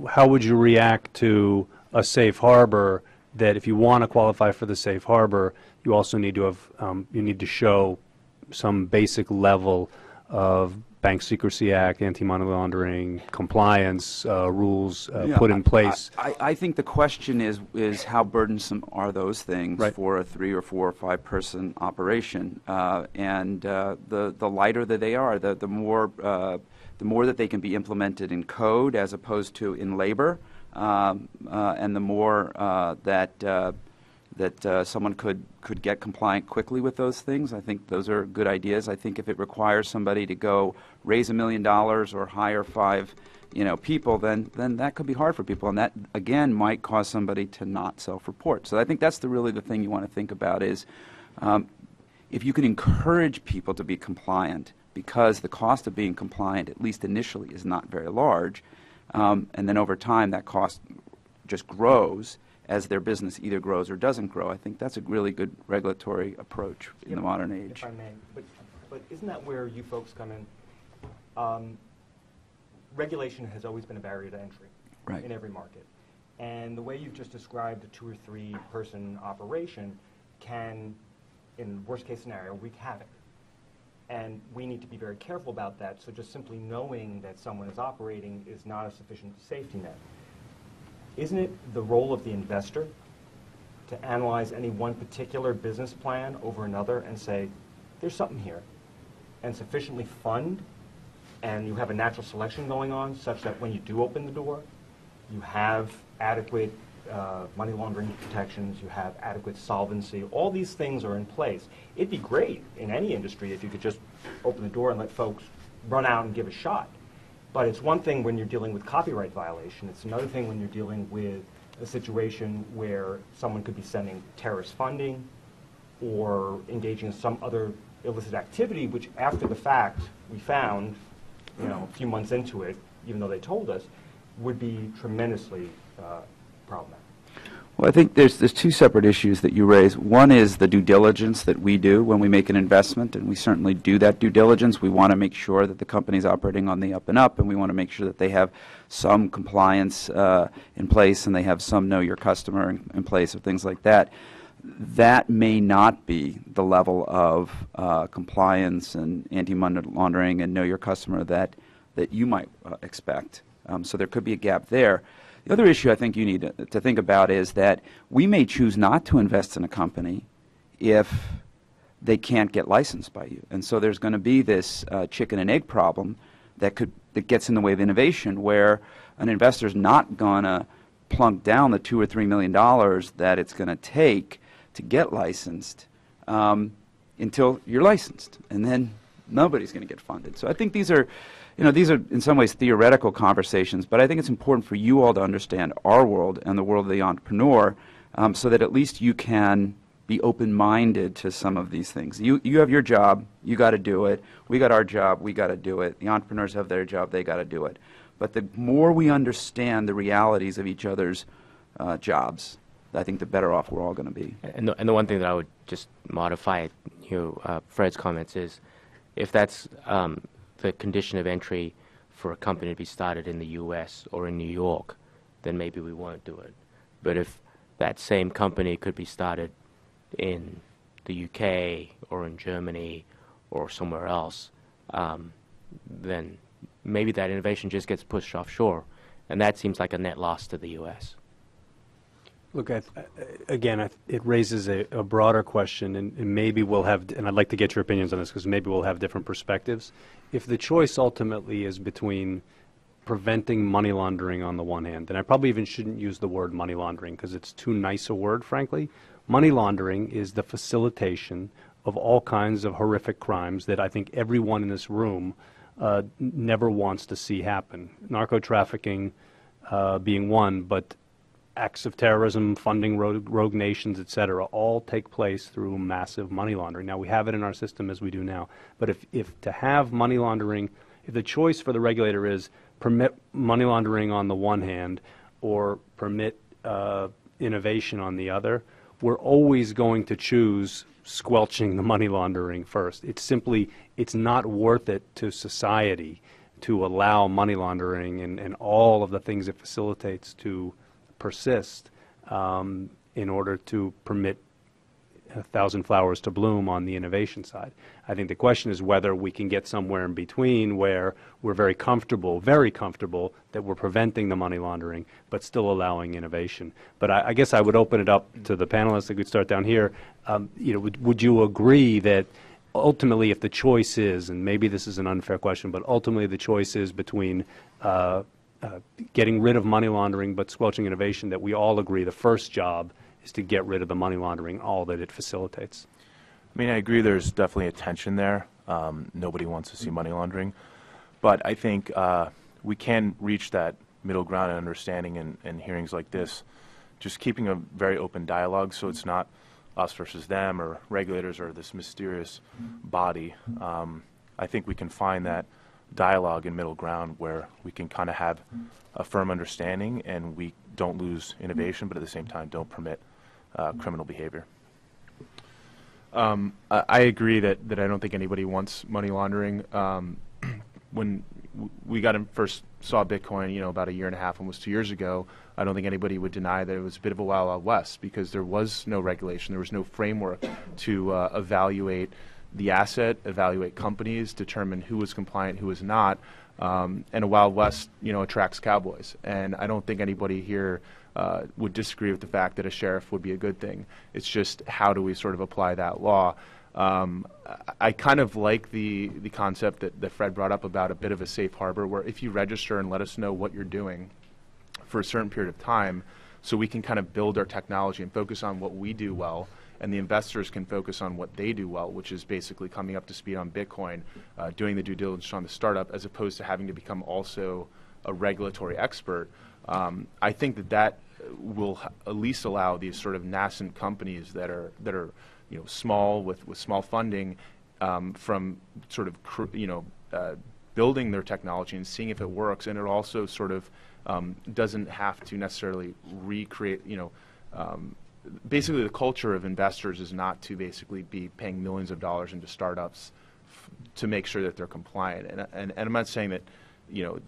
How would you react to a safe harbor that if you want to qualify for the safe harbor, you also need to have you need to show some basic level of Bank Secrecy Act, anti-money laundering, compliance rules put in place? I think the question is how burdensome are those things for a 3 or 4 or 5 person operation, and the lighter that they are, the more that they can be implemented in code as opposed to in labor, and the more that someone could get compliant quickly with those things. I think those are good ideas. I think if it requires somebody to go raise $1 million or hire 5, people, then that could be hard for people, and that again might cause somebody to not self-report. So I think that's really the thing you want to think about is if you can encourage people to be compliant, because the cost of being compliant, at least initially, is not very large, and then over time that cost just grows as their business either grows or doesn't grow. I think that's a really good regulatory approach in the modern age. If I may, but isn't that where you folks come in? Regulation has always been a barrier to entry in every market. And the way you've just described a 2 or 3 person operation can, in worst case scenario, wreak havoc. And we need to be very careful about that. So just simply knowing that someone is operating is not a sufficient safety net. Isn't it the role of the investor to analyze any one particular business plan over another and say, there's something here, and sufficiently fund, and you have a natural selection going on such that when you do open the door, you have adequate money laundering protections, you have adequate solvency, all these things are in place. It'd be great in any industry if you could just open the door and let folks run out and give a shot. But it's one thing when you're dealing with copyright violation. It's another thing when you're dealing with a situation where someone could be sending terrorist funding or engaging in some other illicit activity, which after the fact we found, a few months into it, even though they told us, would be tremendously problematic. Well, I think there's 2 separate issues that you raise. One is the due diligence that we do when we make an investment, and we certainly do that due diligence. We want to make sure that the company's operating on the up and up, and we want to make sure that they have some compliance in place and they have some know your customer in place or things like that. That may not be the level of compliance and anti-money laundering and know your customer that you might expect. So there could be a gap there. The other issue I think you need to think about is that we may choose not to invest in a company if they can't get licensed by you. And so there's going to be this chicken and egg problem that gets in the way of innovation, where an investor's not going to plunk down the $2 or $3 million that it's going to take to get licensed until you're licensed, and then nobody's going to get funded. So I think these are in some ways theoretical conversations, but I think it's important for you all to understand our world and the world of the entrepreneur, so that at least you can be open-minded to some of these things. You have your job, you got to do it. We got our job, we got to do it. The entrepreneurs have their job, they got to do it. But the more we understand the realities of each other's jobs, I think the better off we're all going to be. And the one thing that I would just modify Fred's comments is, if that's the condition of entry for a company to be started in the U.S. or in New York, then maybe we won't do it. But if that same company could be started in the U.K. or in Germany or somewhere else, then maybe that innovation just gets pushed offshore, and that seems like a net loss to the U.S. Look, again, it raises a broader question, and maybe we'll have, and I'd like to get your opinions on this, because maybe we'll have different perspectives. If the choice ultimately is between preventing money laundering on the one hand, and I probably even shouldn't use the word money laundering because it's too nice a word, frankly. Money laundering is the facilitation of all kinds of horrific crimes that I think everyone in this room never wants to see happen. Narco-trafficking being one, but acts of terrorism, funding rogue nations, et cetera, all take place through massive money laundering. Now, we have it in our system as we do now, but if to have money laundering, if the choice for the regulator is permit money laundering on the one hand or permit innovation on the other, we're always going to choose squelching the money laundering first. It's not worth it to society to allow money laundering and all of the things it facilitates to persist in order to permit 1,000 flowers to bloom on the innovation side. I think the question is whether we can get somewhere in between where we're very comfortable that we're preventing the money laundering but still allowing innovation. But I guess I would open it up to the panelists. I could start down here. Would you agree that ultimately if the choice is, and maybe this is an unfair question, but ultimately the choice is between getting rid of money laundering but squelching innovation, that we all agree the first job is to get rid of the money laundering, all that it facilitates? I mean, I agree there's definitely a tension there. Nobody wants to see money laundering. But I think we can reach that middle ground and understanding in hearings like this, just keeping a very open dialogue so it's not us versus them or regulators or this mysterious body. I think we can find that dialogue and middle ground where we can kind of have a firm understanding and we don't lose innovation, but at the same time don't permit criminal behavior. I agree that I don't think anybody wants money laundering. When we first saw Bitcoin, about a year and a half, almost 2 years ago, I don't think anybody would deny that it was a bit of a wild, wild west because there was no regulation, there was no framework to evaluate the asset, evaluate companies, determine who was compliant, who was not. And a Wild West, attracts cowboys. And I don't think anybody here would disagree with the fact that a sheriff would be a good thing. It's just how do we sort of apply that law? I kind of like the concept that Fred brought up about a bit of a safe harbor where if you register and let us know what you're doing for a certain period of time so we can kind of build our technology and focus on what we do well, and the investors can focus on what they do well, which is basically coming up to speed on Bitcoin, doing the due diligence on the startup, as opposed to having to become also a regulatory expert. I think that will at least allow these sort of nascent companies that are small with small funding from sort of building their technology and seeing if it works, and it also sort of doesn't have to necessarily recreate. Basically, the culture of investors is not to basically be paying millions of dollars into startups to make sure that they're compliant. And I'm not saying that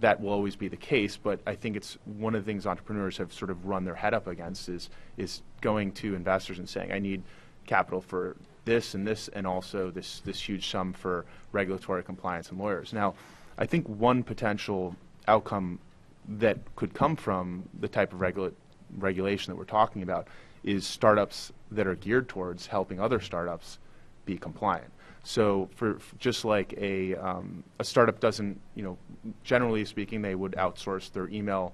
that will always be the case, but I think it's one of the things entrepreneurs have sort of run their head up against is going to investors and saying, I need capital for this and also this huge sum for regulatory compliance and lawyers. Now, I think one potential outcome that could come from the type of regulation that we're talking about is startups that are geared towards helping other startups be compliant. So for just like a startup doesn't, generally speaking, they would outsource their email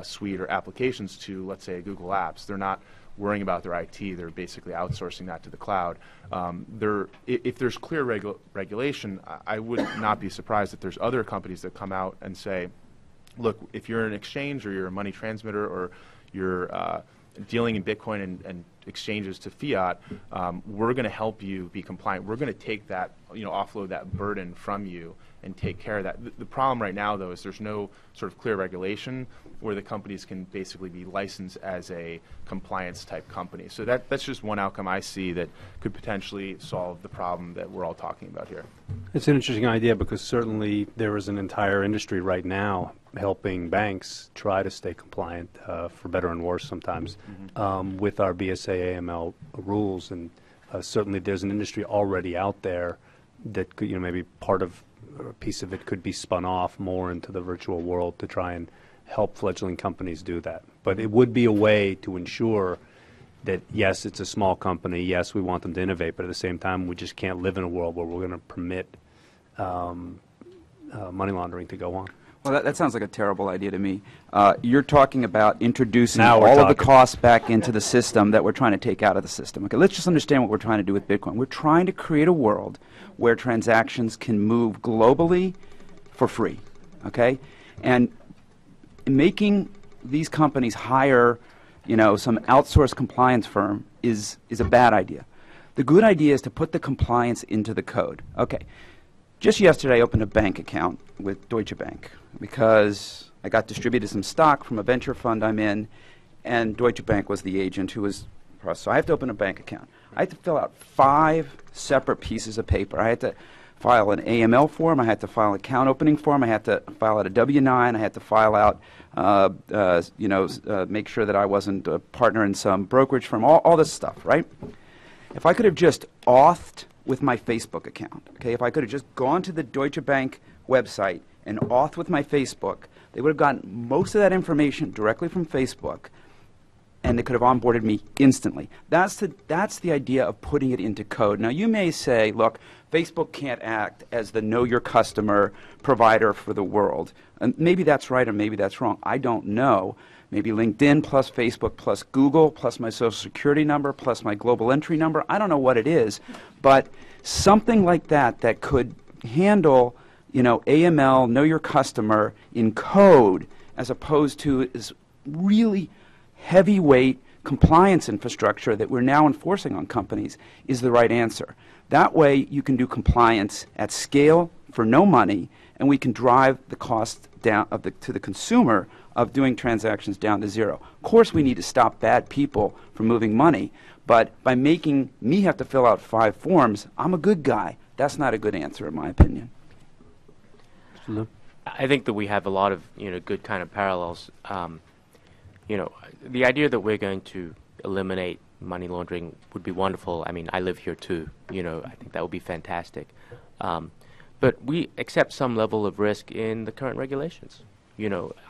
suite or applications to, let's say, Google Apps. They're not worrying about their IT. They're basically outsourcing that to the cloud. If there's clear regulation, I would not be surprised if there's other companies that come out and say, look, if you're an exchange or you're a money transmitter or you're dealing in Bitcoin and exchanges to fiat, we're going to help you be compliant. We're going to take that, offload that burden from you and take care of that. The problem right now, though, is there's no sort of clear regulation where the companies can basically be licensed as a compliance-type company. So that's just one outcome I see that could potentially solve the problem that we're all talking about here. It's an interesting idea because certainly there is an entire industry right now helping banks try to stay compliant, for better and worse sometimes, with our BSA AML rules. And certainly there's an industry already out there that could, maybe part of a piece of it could be spun off more into the virtual world to try and help fledgling companies do that. But it would be a way to ensure that, yes, it's a small company, yes, we want them to innovate, but at the same time, we just can't live in a world where we're going to permit money laundering to go on. Well, that sounds like a terrible idea to me. You're talking about introducing all of the costs back into the system that we're trying to take out of the system. Okay, let's just understand what we're trying to do with Bitcoin. We're trying to create a world where transactions can move globally for free, okay? And making these companies hire, some outsourced compliance firm is a bad idea. The good idea is to put the compliance into the code. Okay, just yesterday I opened a bank account with Deutsche Bank because I got distributed some stock from a venture fund I'm in, and Deutsche Bank was the agent who was, so I have to open a bank account. I had to fill out 5 separate pieces of paper. I had to file an AML form, I had to file an account opening form, I had to file out a W-9, I had to file out, make sure that I wasn't a partner in some brokerage firm, all this stuff, right? If I could have just authed with my Facebook account, okay, if I could have just gone to the Deutsche Bank website and auth with my Facebook, they would have gotten most of that information directly from Facebook, and they could have onboarded me instantly. That's the idea of putting it into code. Now, you may say, look, Facebook can't act as the know your customer provider for the world. And maybe that's right or maybe that's wrong. I don't know. Maybe LinkedIn plus Facebook plus Google plus my social security number plus my global entry number. I don't know what it is. But something like that that could handle, AML, know your customer in code as opposed to this really heavyweight compliance infrastructure that we're now enforcing on companies is the right answer. That way you can do compliance at scale for no money, and we can drive the cost down to the consumer of doing transactions down to zero. Of course we need to stop bad people from moving money, but by making me have to fill out 5 forms, I'm a good guy. That's not a good answer in my opinion. I think that we have a lot of good kind of parallels. The idea that we're going to eliminate money laundering would be wonderful. I mean, I live here too. I think that would be fantastic. But we accept some level of risk in the current regulations.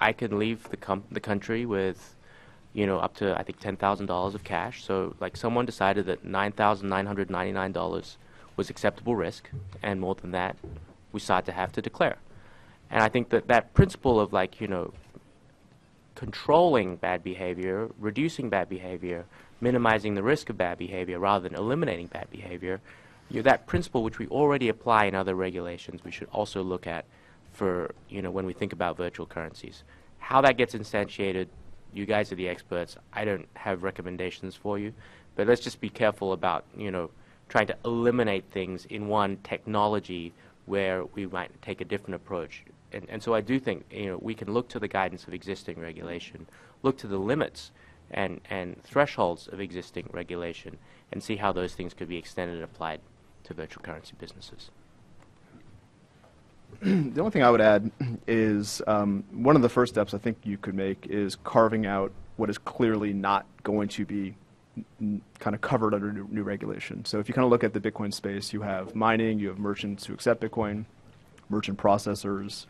I can leave the country with, up to, I think, $10,000 of cash. So, like, someone decided that $9,999 was acceptable risk, and more than that, we start to have to declare. And I think that principle of, controlling bad behavior, reducing bad behavior, minimizing the risk of bad behavior rather than eliminating bad behavior, that principle which we already apply in other regulations, we should also look at for, when we think about virtual currencies. How that gets instantiated, you guys are the experts. I don't have recommendations for you, but let's just be careful about, trying to eliminate things in one technology where we might take a different approach. And so I do think we can look to the guidance of existing regulation, look to the limits and thresholds of existing regulation, and see how those things could be extended and applied to virtual currency businesses. The only thing I would add is one of the first steps I think you could make is carving out what is clearly not going to be kind of covered under new regulation. So if you kind of look at the Bitcoin space, you have mining, you have merchants who accept Bitcoin, merchant processors,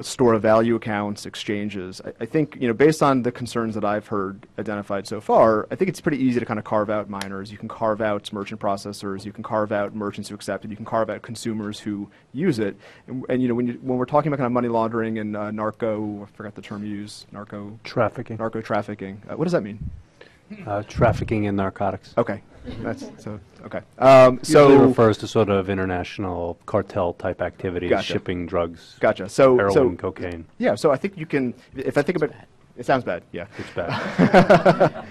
store of value accounts, exchanges. I think, based on the concerns that I've heard identified so far, I think it's pretty easy to kind of carve out miners. You can carve out merchant processors. You can carve out merchants who accept it. You can carve out consumers who use it. And when we're talking about kind of money laundering and I forgot the term you use, narco trafficking. What does that mean? Trafficking in narcotics. Okay. Okay. Usually refers to sort of international cartel type activities, Gotcha. Shipping drugs, Gotcha. heroin, cocaine. Yeah, so I think you can, if I think about it sounds bad, yeah. It's bad.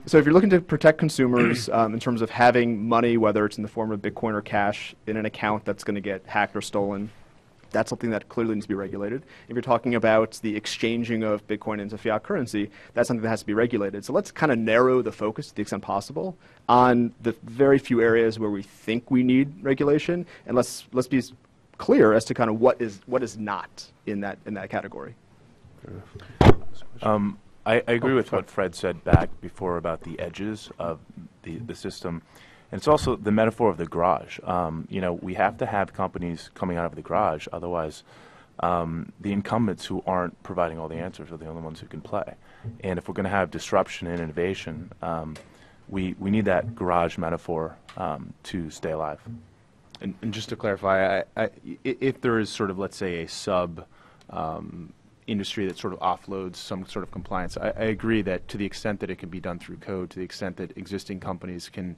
So if you're looking to protect consumers in terms of having money, whether it's in the form of Bitcoin or cash, in an account that's going to get hacked or stolen, that's something that clearly needs to be regulated. If you're talking about the exchanging of Bitcoin into fiat currency, that's something that has to be regulated. So let's kind of narrow the focus to the extent possible on the very few areas where we think we need regulation, and let's be clear as to kind of what is not in that category. I agree with what Fred said back before about the edges of the system. And it's also the metaphor of the garage. We have to have companies coming out of the garage, otherwise the incumbents who aren't providing all the answers are the only ones who can play. And if we're going to have disruption and innovation, we need that garage metaphor to stay alive. And just to clarify, if there is sort of, let's say, a sub industry that sort of offloads some sort of compliance, I agree that to the extent that it can be done through code, to the extent that existing companies can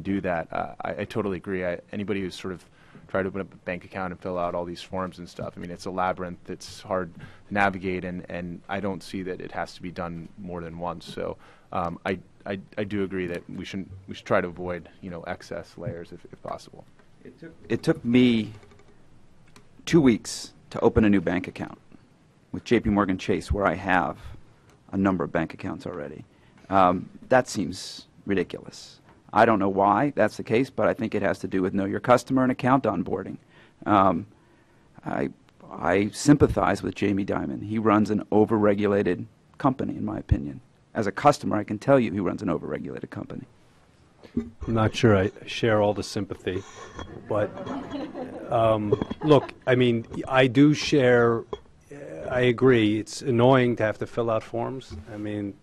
do that, I totally agree. Anybody who's sort of try to open up a bank account and fill out all these forms and stuff. I mean, it's a labyrinth. It's hard to navigate, and I don't see that it has to be done more than once. So I do agree that we should try to avoid, excess layers if possible. It took me 2 weeks to open a new bank account with J.P. Morgan Chase, where I have a number of bank accounts already. That seems ridiculous. I don't know why that's the case, but I think it has to do with know your customer and account onboarding. I sympathize with Jamie Dimon. He runs an overregulated company, in my opinion. As a customer, I can tell you he runs an overregulated company. I'm not sure I share all the sympathy, but look, I mean, I do share, I agree, it's annoying to have to fill out forms. I mean,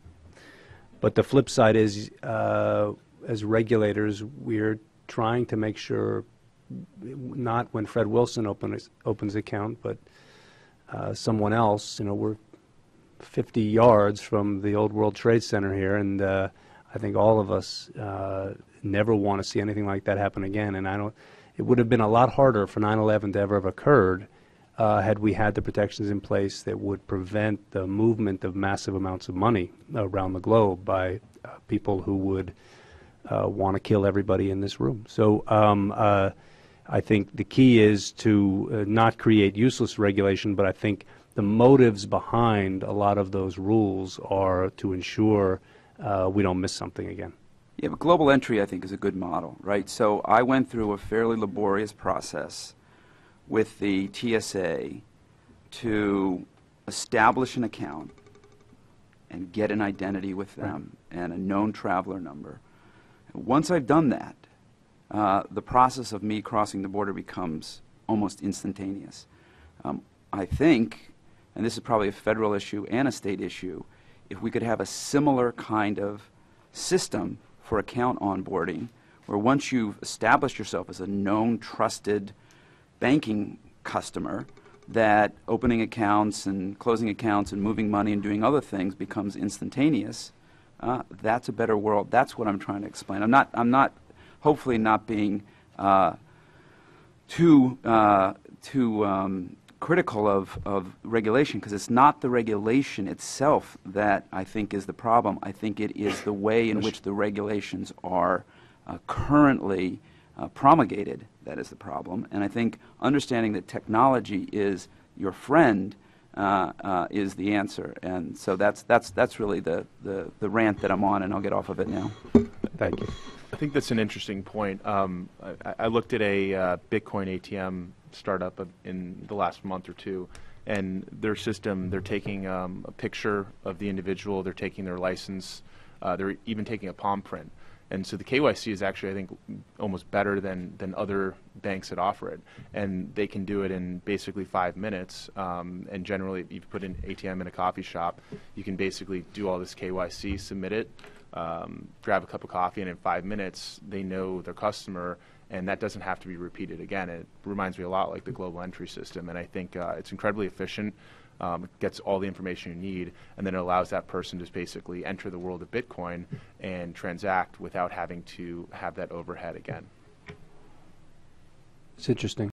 but the flip side is, as regulators, we're trying to make sure, not when Fred Wilson opens an account, but someone else, we're 50 yards from the old World Trade Center here, and I think all of us never want to see anything like that happen again. And it would have been a lot harder for 9/11 to ever have occurred had we had the protections in place that would prevent the movement of massive amounts of money around the globe by people who would want to kill everybody in this room. So I think the key is to not create useless regulation, but I think the motives behind a lot of those rules are to ensure we don't miss something again. Yeah, but global entry, I think, is a good model, right? So I went through a fairly laborious process with the TSA to establish an account and get an identity with them and a known traveler number. Once I've done that, the process of me crossing the border becomes almost instantaneous. I think, and this is probably a federal issue and a state issue, if we could have a similar kind of system for account onboarding, where once you've established yourself as a known, trusted banking customer, that opening accounts and closing accounts and moving money and doing other things becomes instantaneous, that's a better world. That's what I'm trying to explain. I'm not hopefully not being too critical of regulation, because it's not the regulation itself that I think is the problem. I think it is the way in which the regulations are currently promulgated that is the problem. And I think understanding that technology is your friend is the answer. And so that's really the rant that I'm on, and I'll get off of it now. Thank you. I think that's an interesting point. I looked at a Bitcoin ATM startup in the last month or two, and their system, they're taking a picture of the individual, they're taking their license, they're even taking a palm print. And so the KYC is actually, I think, almost better than other banks that offer it. And they can do it in basically 5 minutes. And generally, if you put an ATM in a coffee shop, you can basically do all this KYC, submit it, grab a cup of coffee, and in 5 minutes, they know their customer, and that doesn't have to be repeated again. It reminds me a lot like the global entry system, and I think it's incredibly efficient. It gets all the information you need, and then it allows that person to basically enter the world of Bitcoin and transact without having to have that overhead again. It's interesting.